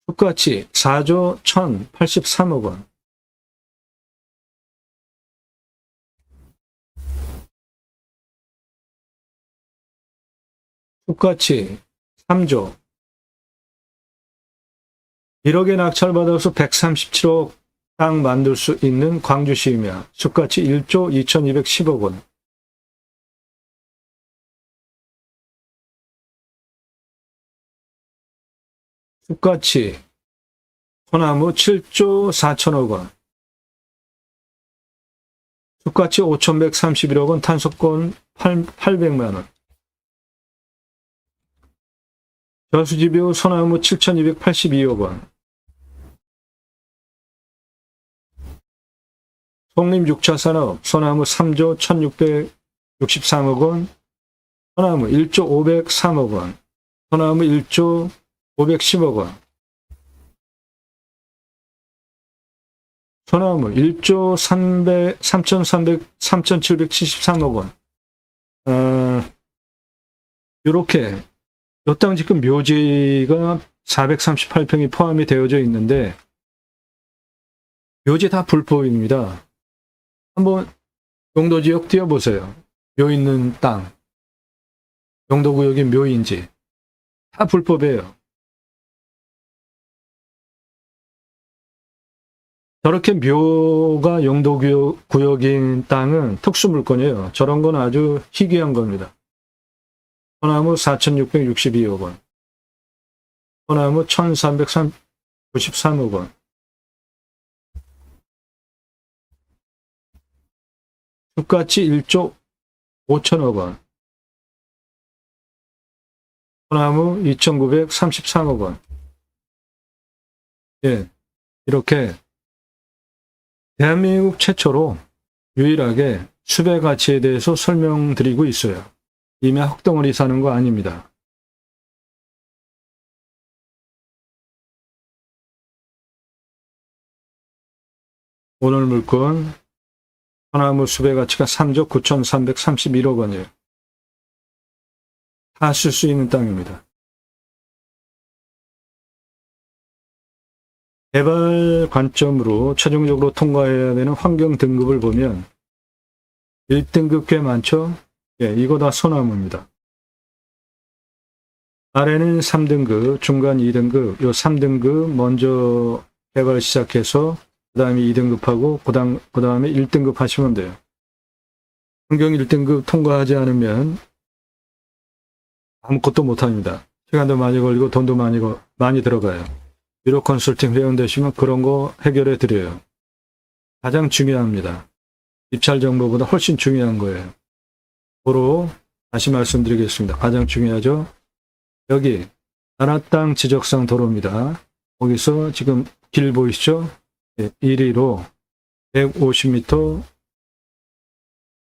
숲가치 4조 1,083억 원. 숲가치 3조 1억에 낙찰받아서 137억 땅 만들 수 있는 광주시이며 숲가치 1조 2,210억 원. 숲가치 소나무 7조 4천억 원. 숲가치 5,131억 원, 탄소권 800만 원. 저수지뷰 소나무 7,282억 원. 송림 6차 산업 소나무 3조 1,663억 원, 소나무 1조 503억 원, 소나무 1조 510억 원, 소나무 1조 3,773억 원. 이렇게 이 땅 지금 묘지가 438평이 포함이 되어져 있는데 묘지 다 불법입니다. 한번 용도지역 띄워보세요. 묘 있는 땅, 용도구역이 묘인지 다 불법이에요. 저렇게 묘가 용도구역인 땅은 특수물건이에요. 저런 건 아주 희귀한 겁니다. 소나무 4,662억 원, 소나무 1,393억 원, 숲가치 1조 5천억 원, 소나무 2,933억 원. 예, 이렇게 대한민국 최초로 유일하게 숲의 가치에 대해서 설명드리고 있어요. 이미 헛덩어리 사는 거 아닙니다. 오늘 물건 소나무 숲의 가치가 3조 9,331억 원이에요. 다 쓸 수 있는 땅입니다. 개발 관점으로 최종적으로 통과해야 되는 환경 등급을 보면 1등급 꽤 많죠? 예, 이거 다 소나무입니다. 아래는 3등급, 중간 2등급, 요 3등급 먼저 개발 시작해서 그 다음에 2등급하고 그 다음에 1등급 하시면 돼요. 환경 1등급 통과하지 않으면 아무것도 못합니다. 시간도 많이 걸리고 돈도 많이 들어가요. 유료 컨설팅 회원 되시면 그런 거 해결해 드려요. 가장 중요합니다. 입찰 정보보다 훨씬 중요한 거예요. 도로 다시 말씀드리겠습니다. 가장 중요하죠. 여기 나라 땅 지적상 도로입니다. 거기서 지금 길 보이시죠? 1위로 150m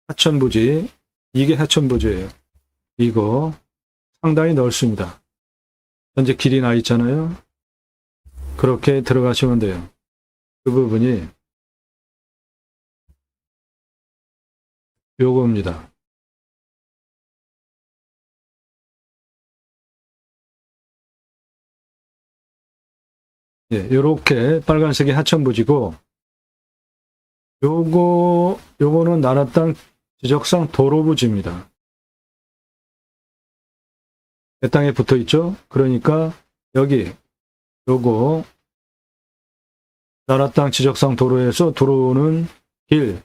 하천부지, 이게 하천부지예요. 이거 상당히 넓습니다. 현재 길이 나 있잖아요. 그렇게 들어가시면 돼요. 그 부분이 요겁니다. 요렇게 빨간색이 하천부지고, 요거는 나라 땅 지적상 도로부지입니다. 내 땅에 붙어 있죠? 그러니까 여기 요거 나라 땅 지적상 도로에서 들어오는 길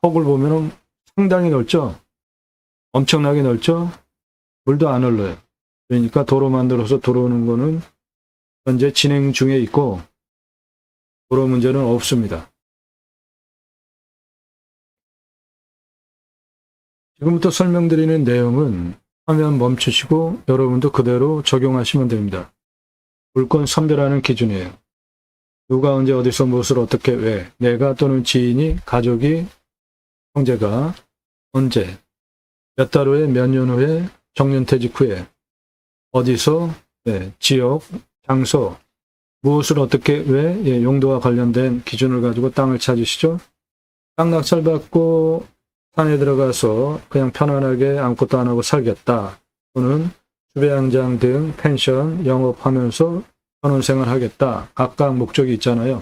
폭을 보면은 상당히 넓죠? 엄청나게 넓죠? 물도 안 흘러요. 그러니까 도로 만들어서 들어오는 거는 현재 진행 중에 있고 도로 문제는 없습니다. 지금부터 설명드리는 내용은 화면 멈추시고 여러분도 그대로 적용하시면 됩니다. 물건 선별하는 기준이에요. 누가 언제 어디서 무엇을 어떻게 왜 내가 또는 지인이 가족이 형제가 언제 몇 달 후에 몇 년 후에 정년퇴직 후에 어디서 지역 장소 무엇을 어떻게 왜 용도와 관련된 기준을 가지고 땅을 찾으시죠. 땅 낙찰받고 산에 들어가서 그냥 편안하게 아무것도 안 하고 살겠다. 또는 주배양장 등 펜션 영업하면서 전원생활 하겠다. 각각 목적이 있잖아요.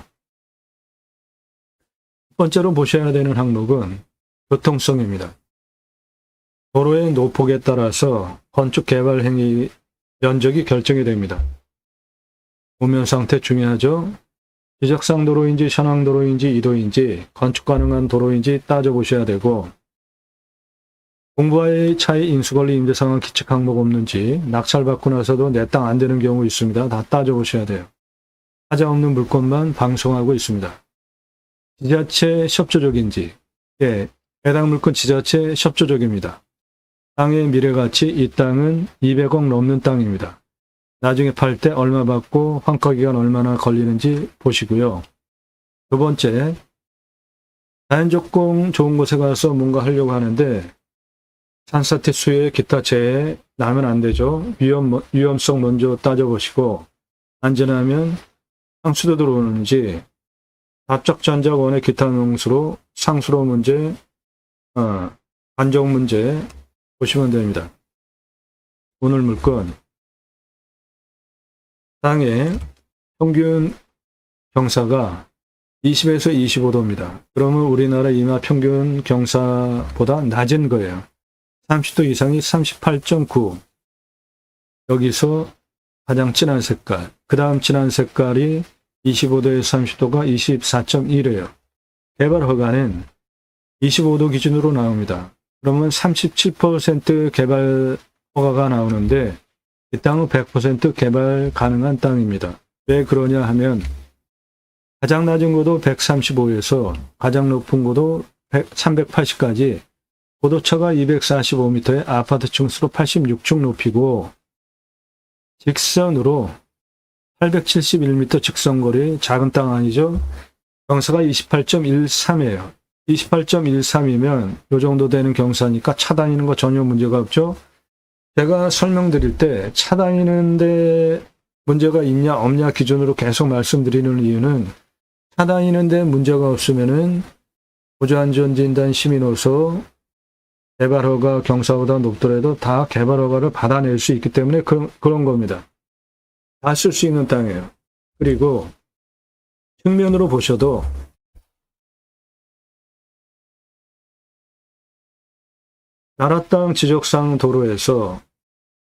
첫 번째로 보셔야 되는 항목은 교통성입니다. 도로의 노폭에 따라서 건축 개발 행위 면적이 결정이 됩니다. 도면 상태 중요하죠. 지적상 도로인지 현황 도로인지 이도인지 건축 가능한 도로인지 따져보셔야 되고, 공부와의 차이, 인수권리, 임대상황, 기책 항목 없는지, 낙찰받고 나서도 내 땅 안 되는 경우 있습니다. 다 따져보셔야 돼요. 하자 없는 물건만 방송하고 있습니다. 지자체 협조적인지, 해당 물건 지자체 협조적입니다. 땅의 미래가치, 이 땅은 200억 넘는 땅입니다. 나중에 팔 때 얼마 받고 환가기간 얼마나 걸리는지 보시고요. 두 번째, 자연조건 좋은 곳에 가서 뭔가 하려고 하는데 산사태 수해 기타 재해 나면 안 되죠. 위험성 먼저 따져보시고, 안전하면 상수도 들어오는지 답적전자원의 기타 농수로 상수로 문제, 관정 문제 보시면 됩니다. 오늘 물건 땅의 평균 경사가 20에서 25도입니다. 그러면 우리나라 임야 평균 경사보다 낮은 거예요. 30도 이상이 38.9. 여기서 가장 진한 색깔, 그 다음 진한 색깔이 25도에서 30도가 24.1이에요. 개발 허가는 25도 기준으로 나옵니다. 그러면 37% 개발 허가가 나오는데 이 땅은 100% 개발 가능한 땅입니다. 왜 그러냐 하면 가장 낮은 고도 135에서 가장 높은 고도 380까지 고도차가 245m의 아파트 층수로 86층 높이고 직선으로 871m 직선거리, 작은 땅 아니죠? 경사가 28.13이에요. 28.13이면 이 정도 되는 경사니까 차 다니는 거 전혀 문제가 없죠? 제가 설명드릴 때 차 다니는데 문제가 있냐 없냐 기준으로 계속 말씀드리는 이유는 차 다니는데 문제가 없으면은 보조안전진단 시민호소 개발허가 경사보다 높더라도 다 개발허가를 받아낼 수 있기 때문에 그런 겁니다. 다 쓸 수 있는 땅이에요. 그리고 측면으로 보셔도 나라 땅 지적상 도로에서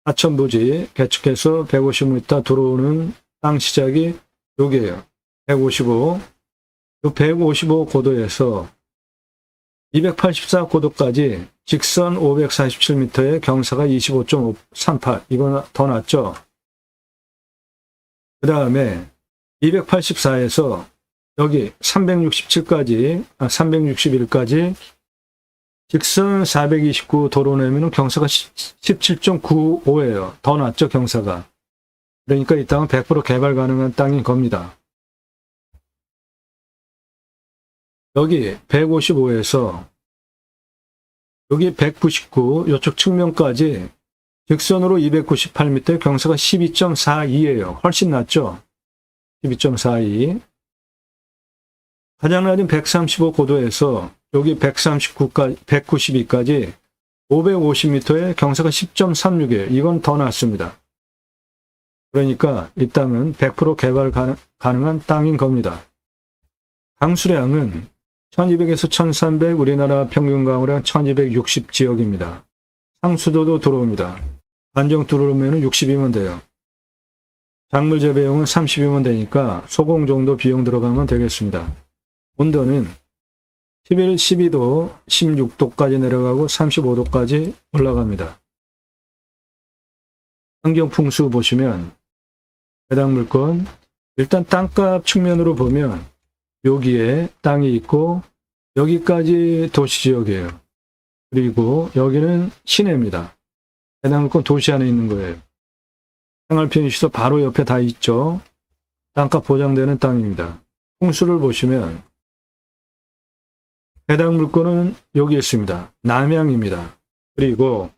하천부지 개축해서 150m 들어오는 땅 시작이 여기에요. 155. 이 155 고도에서 284 고도까지 직선 547m의 경사가 25.38. 이건 더 낮죠? 그 다음에 284에서 여기 361까지 직선 429 도로 내면은 경사가 17.95예요. 더 낮죠, 경사가. 그러니까 이 땅은 100% 개발 가능한 땅인 겁니다. 여기 155에서 여기 199, 이쪽 측면까지 직선으로 298m, 경사가 12.42예요. 훨씬 낮죠? 12.42. 가장 낮은 135 고도에서 여기 192까지 550m의 경사가 10.36이에요. 이건 더 낮습니다. 그러니까 이 땅은 100% 개발 가능한 땅인 겁니다. 강수량은 1200에서 1300, 우리나라 평균 강우량 1260 지역입니다. 상수도도 들어옵니다. 안정 들어오면 60이면 돼요. 작물 재배용은 30이면 되니까 소공 정도 비용 들어가면 되겠습니다. 온도는 11, 12도, 16도까지 내려가고 35도까지 올라갑니다. 환경풍수 보시면 해당 물건, 일단 땅값 측면으로 보면 여기에 땅이 있고 여기까지 도시지역이에요. 그리고 여기는 시내입니다. 해당 물건 도시 안에 있는 거예요. 생활편의시설 바로 옆에 다 있죠. 땅값 보장되는 땅입니다. 풍수를 보시면 해당 물건은 여기 있습니다. 남양입니다. 그리고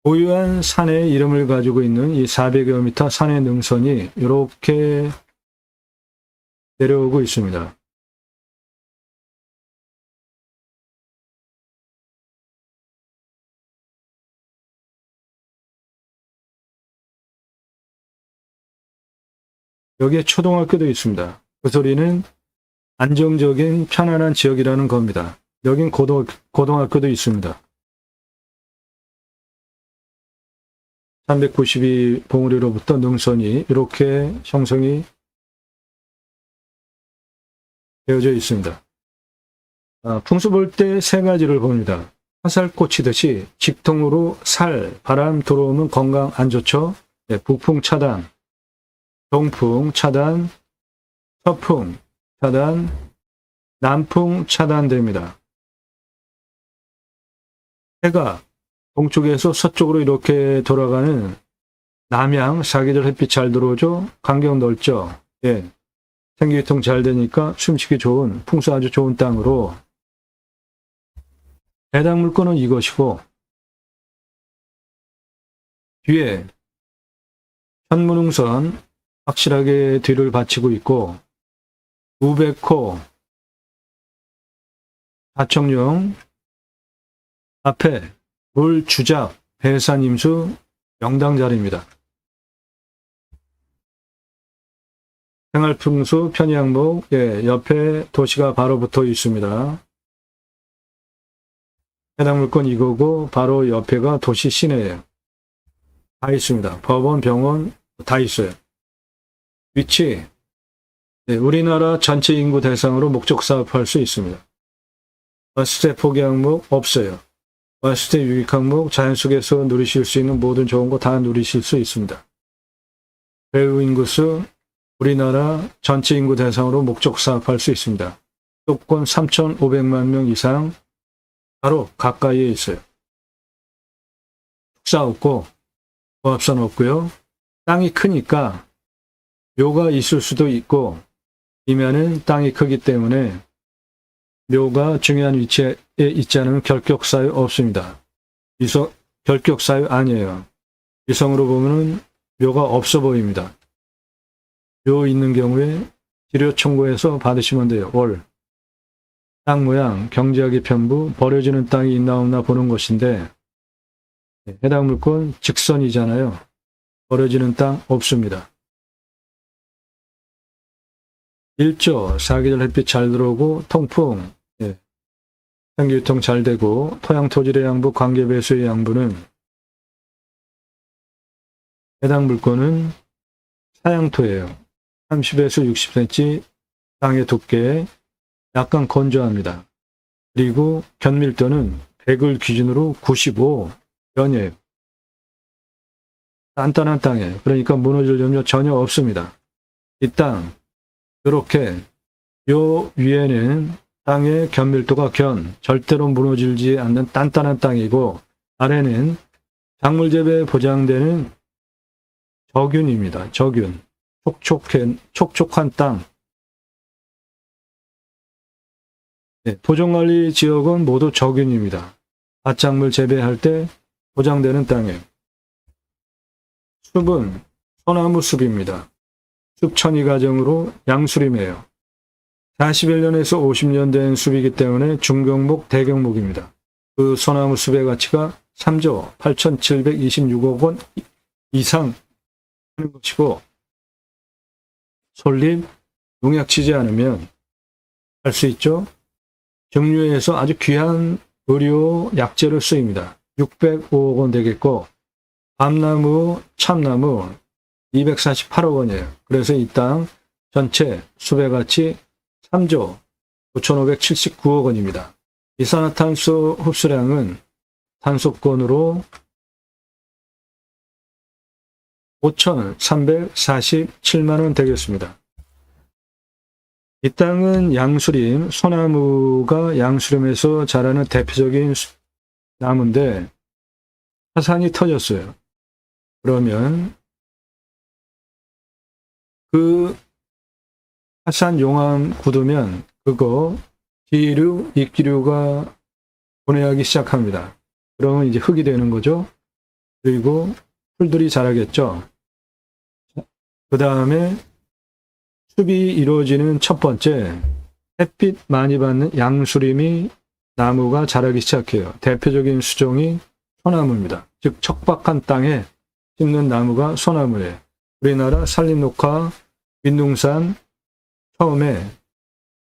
고유한 산의 이름을 가지고 있는 이 400여 미터 산의 능선이 이렇게 내려오고 있습니다. 여기에 초등학교도 있습니다. 그 소리는 안정적인 편안한 지역이라는 겁니다. 여긴 고등학교도 있습니다. 392 봉우리로부터 능선이 이렇게 형성이 되어져 있습니다. 풍수 볼 때 세 가지를 봅니다. 화살 꽂히듯이 직통으로 바람 들어오면 건강 안 좋죠. 네, 북풍 차단, 동풍 차단, 서풍 차단, 남풍 차단됩니다. 해가 동쪽에서 서쪽으로 이렇게 돌아가는 남양, 사계절 햇빛 잘 들어오죠? 간격 넓죠? 예. 생기통 잘 되니까 숨쉬기 좋은, 풍수 아주 좋은 땅으로 해당 물건은 이것이고, 뒤에 현무능선 확실하게 뒤를 받치고 있고, 우백호, 하청룡, 앞에 물주작, 배산임수, 영당자리입니다. 생활풍수, 편의항목, 예, 옆에 도시가 바로 붙어 있습니다. 해당 물건 이거고 바로 옆에가 도시 시내예요. 다 있습니다. 법원, 병원 다 있어요. 위치, 네, 우리나라 전체 인구 대상으로 목적 사업할 수 있습니다. 왔을 때 포기 항목 없어요. 왔을 때 유익 항목, 자연 속에서 누리실 수 있는 모든 좋은 거 다 누리실 수 있습니다. 배후 인구수, 우리나라 전체 인구 대상으로 목적 사업할 수 있습니다. 수도권 3,500만 명 이상 바로 가까이에 있어요. 축사 없고 고압선 없고요. 땅이 크니까 묘가 있을 수도 있고, 이면은 땅이 크기 때문에 묘가 중요한 위치에 있지 않으면 결격사유 없습니다. 결격사유 아니에요. 위성으로 보면은 묘가 없어 보입니다. 묘 있는 경우에 지료 청구해서 받으시면 돼요. 월. 땅 모양, 경제학의 편부, 버려지는 땅이 있나 없나 보는 것인데, 해당 물건 직선이잖아요. 버려지는 땅 없습니다. 일조, 사계절 햇빛 잘 들어오고, 통풍, 예. 생기유통 잘 되고, 토양 토질의 양부, 관계 배수의 양부는 해당 물건은 사양토예요. 30에서 60cm 땅의 두께, 약간 건조합니다. 그리고 견밀도는 100을 기준으로 95연이에요. 단단한 땅이에요. 그러니까 무너질 염려 전혀 없습니다. 이 땅, 이렇게 요 위에는 땅의 견밀도가 절대로 무너지지 않는 단단한 땅이고, 아래는 작물 재배에 보장되는 저균입니다. 저균. 촉촉한 땅. 네, 보존관리 지역은 모두 저균입니다. 밭작물 재배할 때 보장되는 땅에. 숲은 소나무 숲입니다. 숲 천이 가정으로 양수림이에요. 41년에서 50년 된 숲이기 때문에 중경목, 대경목입니다. 그 소나무 숲의 가치가 3조 8,726억 원 이상 하는 것이고, 솔잎, 농약 치지 않으면 할 수 있죠. 정류에서 아주 귀한 의료 약재로 쓰입니다. 605억 원 되겠고, 밤나무, 참나무 248억 원이에요. 그래서 이 땅 전체 숲의 가치 3조 5,579억 원입니다. 이산화탄소 흡수량은 탄소권으로 5,347만 원 되겠습니다. 이 땅은 양수림, 소나무가 양수림에서 자라는 대표적인 나무인데 화산이 터졌어요. 그러면 그 화산 용암 굳으면 그거 기류, 입기류가 분해하기 시작합니다. 그러면 이제 흙이 되는 거죠. 그리고 풀들이 자라겠죠. 그 다음에 숲이 이루어지는 첫 번째, 햇빛 많이 받는 양수림이 나무가 자라기 시작해요. 대표적인 수종이 소나무입니다. 즉 척박한 땅에 심는 나무가 소나무예요. 우리나라 산림녹화 민둥산 처음에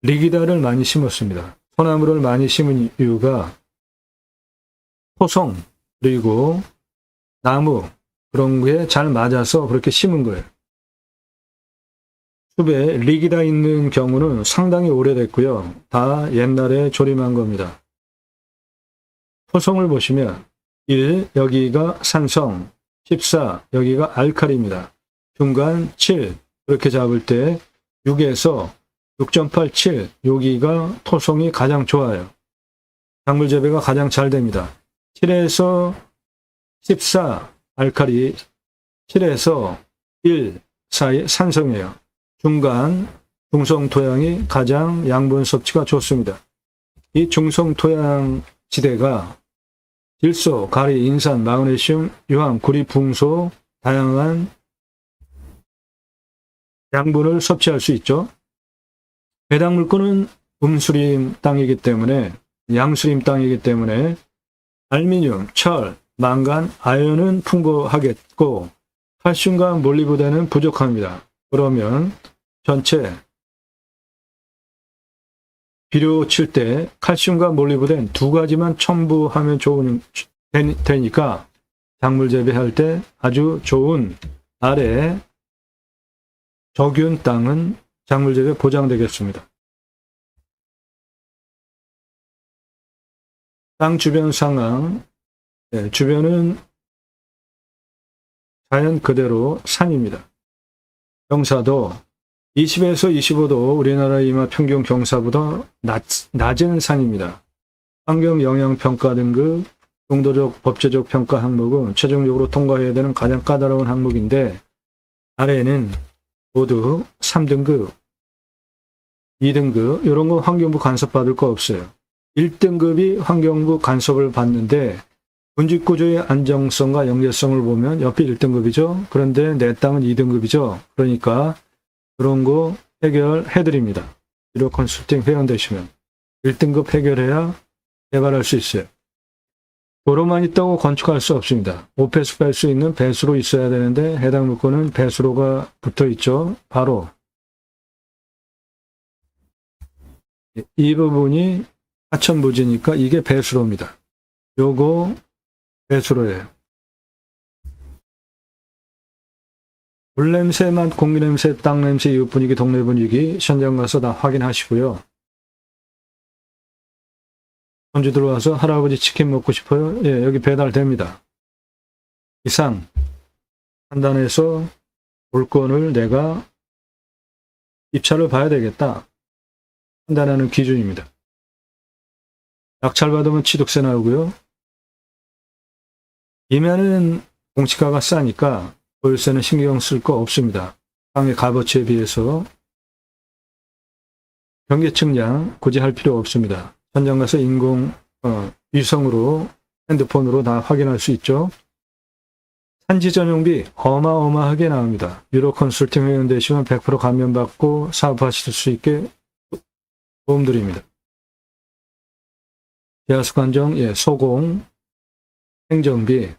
리기다를 많이 심었습니다. 소나무를 많이 심은 이유가 토성 그리고 나무 그런 게 잘 맞아서 그렇게 심은 거예요. 숲에 리기다 있는 경우는 상당히 오래됐고요. 다 옛날에 조림한 겁니다. 토성을 보시면 1, 여기가 산성, 14, 여기가 알칼리입니다. 중간 7, 그렇게 잡을 때 6에서 6.87, 여기가 토성이 가장 좋아요. 작물 재배가 가장 잘 됩니다. 7에서 14, 알칼리, 7에서 1 사이 산성이에요. 중간, 중성 토양이 가장 양분 섭취가 좋습니다. 이 중성 토양 지대가 질소, 가리, 인산, 마그네슘, 유황, 구리, 붕소, 다양한 양분을 섭취할 수 있죠. 해당 물건은 음수림 땅이기 때문에, 양수림 땅이기 때문에 알미늄, 철, 망간, 아연은 풍부하겠고 칼슘과 몰리브덴은 부족합니다. 그러면 전체 비료 칠 때 칼슘과 몰리브덴 두 가지만 첨부하면 되니까 작물 재배할 때 아주 좋은 아래 저균 땅은 작물 재배 보장되겠습니다. 땅 주변 상황, 주변은 자연 그대로 산입니다. 경사도 20에서 25도 우리나라 이마 평균 경사보다 낮은 산입니다. 환경영향평가 등급, 용도적 법제적 평가 항목은 최종적으로 통과해야 되는 가장 까다로운 항목인데 아래에는 모두 3등급, 2등급 이런 거 환경부 간섭 받을 거 없어요. 1등급이 환경부 간섭을 받는데 군집구조의 안정성과 연계성을 보면 옆에 1등급이죠. 그런데 내 땅은 2등급이죠. 그러니까 그런 거 해결해 드립니다. 비료 컨설팅 회원 되시면 1등급 해결해야 개발할 수 있어요. 도로만 있다고 건축할 수 없습니다. 오폐수 뺄 수 있는 배수로 있어야 되는데 해당 물건은 배수로가 붙어 있죠. 바로 이 부분이 하천부지니까 이게 배수로입니다. 요거 배수로예요. 물냄새, 맛, 공기냄새, 땅냄새, 이웃 분위기, 동네 분위기 현장 가서 다 확인하시고요. 손주 들어와서 할아버지 치킨 먹고 싶어요? 예, 여기 배달됩니다. 이상 판단해서 물건을 내가 입찰을 봐야 되겠다. 판단하는 기준입니다. 낙찰받으면 취득세 나오고요. 임야는 공시가가 싸니까 보유세는 신경 쓸 거 없습니다. 땅의 값어치에 비해서 경계 측량 굳이 할 필요 없습니다. 현장 가서 위성으로 핸드폰으로 다 확인할 수 있죠. 산지 전용비 어마어마하게 나옵니다. 유로 컨설팅 회원 되시면 100% 감면받고 사업하실 수 있게 도움드립니다. 계약서 관정, 소공, 행정비,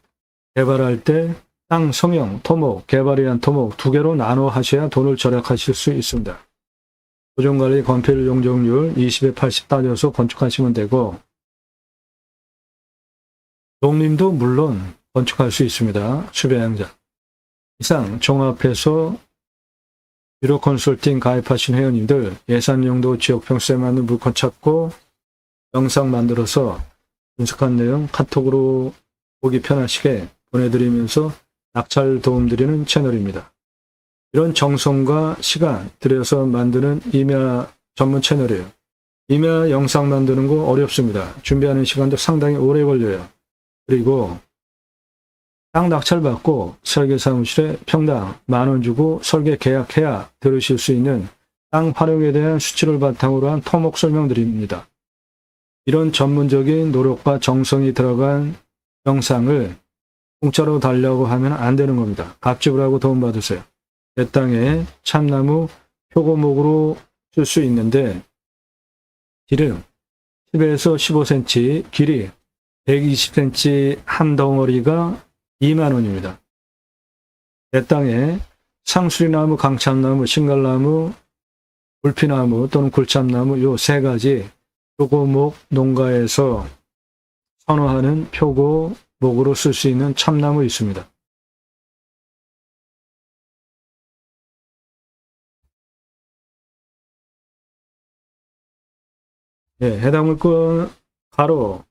개발할 때 땅 성형, 토목, 개발에 의한 토목 두 개로 나눠 하셔야 돈을 절약하실 수 있습니다. 보존관리, 건폐율, 용적률 20에 80 따져서 건축하시면 되고, 농림도 물론 건축할 수 있습니다. 수배양자. 이상 종합해서 유로 컨설팅 가입하신 회원님들 예산용도 지역평수에 맞는 물건 찾고 영상 만들어서 분석한 내용 카톡으로 보기 편하시게 보내드리면서 낙찰 도움드리는 채널입니다. 이런 정성과 시간 들여서 만드는 임야 전문 채널이에요. 임야 영상 만드는 거 어렵습니다. 준비하는 시간도 상당히 오래 걸려요. 그리고 땅 낙찰받고 설계사무실에 평당 10,000원 주고 설계 계약해야 들으실 수 있는 땅 활용에 대한 수치를 바탕으로 한 토목 설명드립니다. 이런 전문적인 노력과 정성이 들어간 영상을 공짜로 달라고 하면 안 되는 겁니다. 값집을 하고 도움받으세요. 내 땅에 참나무 표고목으로 쓸 수 있는데 길은 10에서 15cm, 길이 120cm 한 덩어리가 20,000원입니다. 내 땅에 상수리나무, 강참나무, 신갈나무, 불피나무 또는 굴참나무 요 세 가지 표고목 농가에서 선호하는 표고목으로 쓸 수 있는 참나무 있습니다. 해당 물건 가로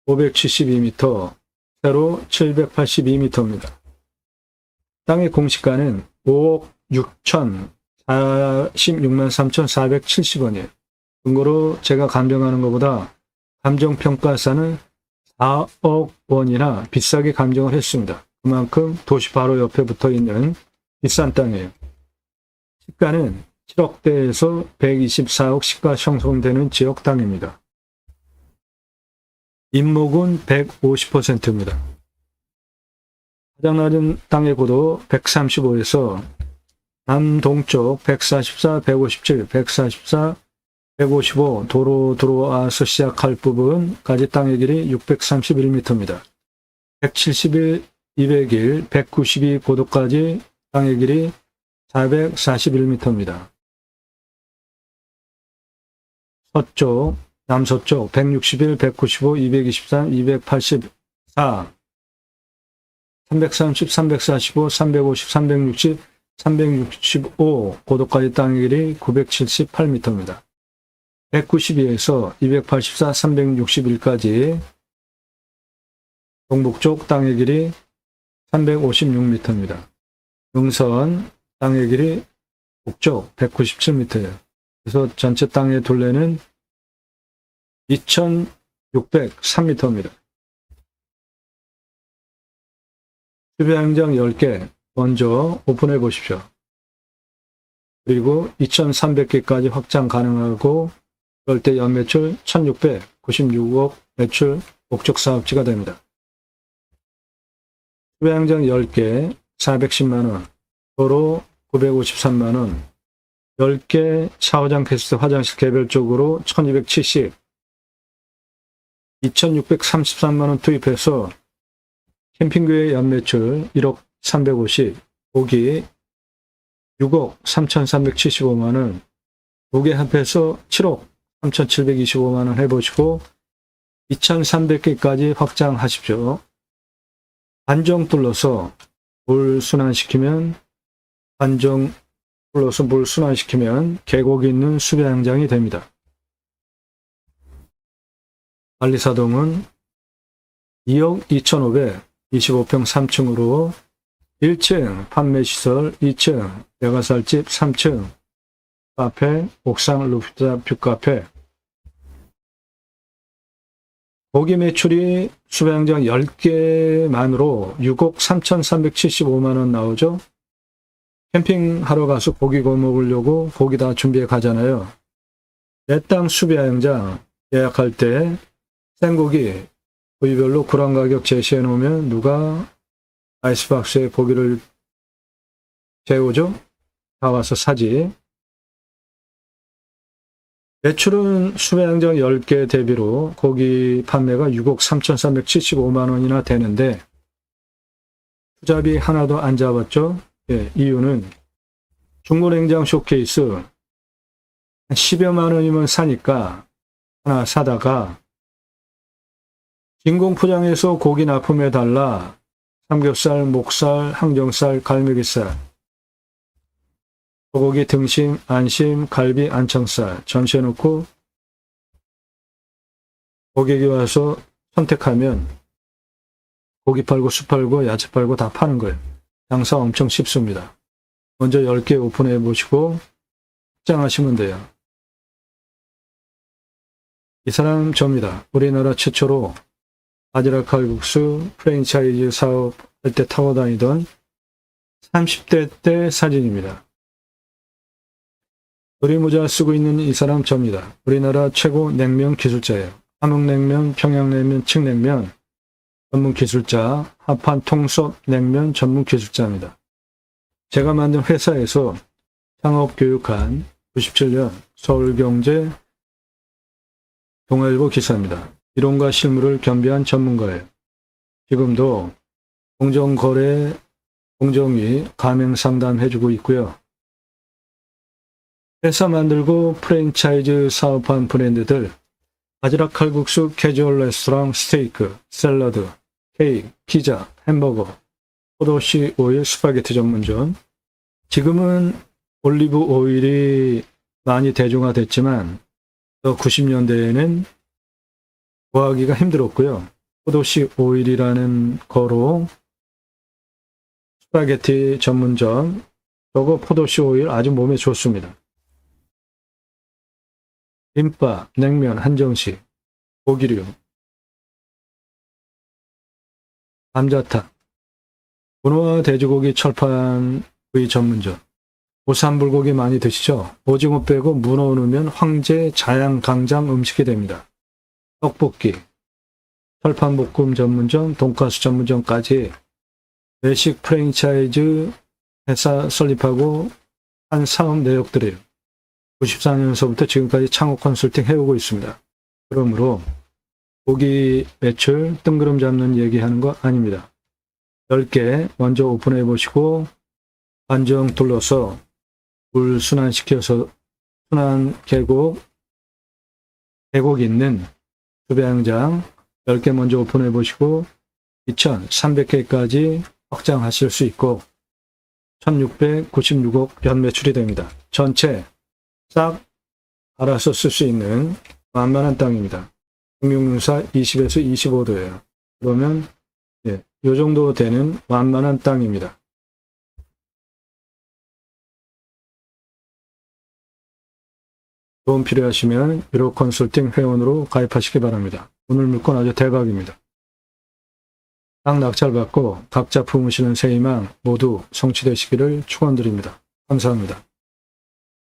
572m, 세로 782m입니다. 땅의 공시가는 5억 6,046만 3,470원이에요. 근거로 제가 감정하는 것보다 감정평가사는 4억 원이나 비싸게 감정을 했습니다. 그만큼 도시 바로 옆에 붙어 있는 비싼 땅이에요. 시가는 7억대에서 124억 시가 형성되는 지역 땅입니다. 인목은 150%입니다. 가장 낮은 땅의 고도 135에서 남동쪽 144, 157, 144, 155 도로 들어와서 시작할 부분까지 땅의 길이 631m입니다. 171, 201, 192 고도까지 땅의 길이 441m입니다. 서쪽, 남서쪽 161, 195, 223, 284, 330, 345, 350, 360, 365 고도까지 땅의 길이 978m입니다. 192에서 284, 361까지 동북쪽 땅의 길이 356m입니다. 능선 땅의 길이 북쪽 197m예요. 그래서 전체 땅의 둘레는 2,603m입니다. 수배양장 10개 먼저 오픈해 보십시오. 그리고 2,300개까지 확장 가능하고 그럴 때 연매출 1,696억 매출 목적 사업지가 됩니다. 수배양장 10개 410만원, 도로 953만원, 10개 샤워장 캐스트 화장실 개별적으로 1,270, 2,633만원 투입해서 캠핑교회 연매출 1억 350, 고기 6억 3,375만원, 두 개 합해서 7억 3,725만원 해보시고 2,300개까지 확장하십시오. 관정 뚫러서 물 순환시키면 계곡이 있는 수배양장이 됩니다. 관리사동은 2억 2,500, 25평 3층으로 1층 판매시설, 2층 여가살집, 3층 카페, 옥상 루프탑 뷰카페, 고기 매출이 수배양장 10개만으로 6억 3,375만 원 나오죠. 캠핑하러 가서 고기 구워 먹으려고 고기 다 준비해 가잖아요. 내 땅 수배양장 예약할 때 생고기 부위별로 그램 가격 제시해 놓으면 누가 아이스박스에 고기를 재우죠? 다 와서 사지. 매출은 수배양장 10개 대비로 고기 판매가 6억 3,375만 원이나 되는데 투자비 하나도 안 잡았죠. 예, 이유는 중고냉장 쇼케이스 10여만 원이면 사니까 하나 사다가 진공포장해서 고기 납품해 달라 삼겹살, 목살, 항정살, 갈매기살, 소고기 등심, 안심, 갈비, 안창살 전시해 놓고 고객이 와서 선택하면 고기 팔고 술 팔고 야채 팔고 다 파는 거예요. 장사 엄청 쉽습니다. 먼저 10개 오픈해 보시고 확장하시면 돼요. 이 사람 접니다. 우리나라 최초로 바지락 칼국수 프랜차이즈 사업할 때 타고 다니던 30대 때 사진입니다. 요리모자 쓰고 있는 이 사람 접니다. 우리나라 최고 냉면 기술자예요. 함흥냉면, 평양냉면, 칡냉면 전문 기술자, 하판 통섭 냉면 전문 기술자입니다. 제가 만든 회사에서 창업 교육한 97년 서울경제 동아일보 기사입니다. 이론과 실무를 겸비한 전문가예요. 지금도 공정거래, 공정위, 가맹상담 해주고 있고요. 회사 만들고 프랜차이즈 사업한 브랜드들 바지락 칼국수, 캐주얼 레스토랑, 스테이크, 샐러드, 케이크, 피자, 햄버거, 포도씨 오일, 스파게티 전문점. 지금은 올리브 오일이 많이 대중화됐지만 90년대에는 구하기가 힘들었고요. 포도씨 오일이라는 거로 스파게티 전문점, 저거 포도씨 오일 아주 몸에 좋습니다. 김밥, 냉면, 한정식, 고기류, 감자탕, 문어와 돼지고기 철판 부위 전문점. 보쌈불고기 많이 드시죠? 오징어 빼고 문어 넣으면 황제, 자양, 강장 음식이 됩니다. 떡볶이, 철판볶음 전문점, 돈가스 전문점까지 외식 프랜차이즈 회사 설립하고 한 사업 내역들이에요. 94년서부터 지금까지 창업 컨설팅 해오고 있습니다. 그러므로 고기 매출 뜬구름 잡는 얘기하는 거 아닙니다. 10개 먼저 오픈해 보시고 반정 둘러서 물 순환시켜서 순환 계곡 있는 수배양장 10개 먼저 오픈해 보시고 2,300개까지 확장하실 수 있고 1,696억 연매출이 됩니다. 전체 싹 알아서 쓸 수 있는 만만한 땅입니다. 금융윤사 20에서 25도예요. 그러면 이 정도 되는 만만한 땅입니다. 도움 필요하시면 유로 컨설팅 회원으로 가입하시기 바랍니다. 오늘 물건 아주 대박입니다. 땅 낙찰받고 각자 품으시는 새 희망 모두 성취되시기를 축원드립니다. 감사합니다.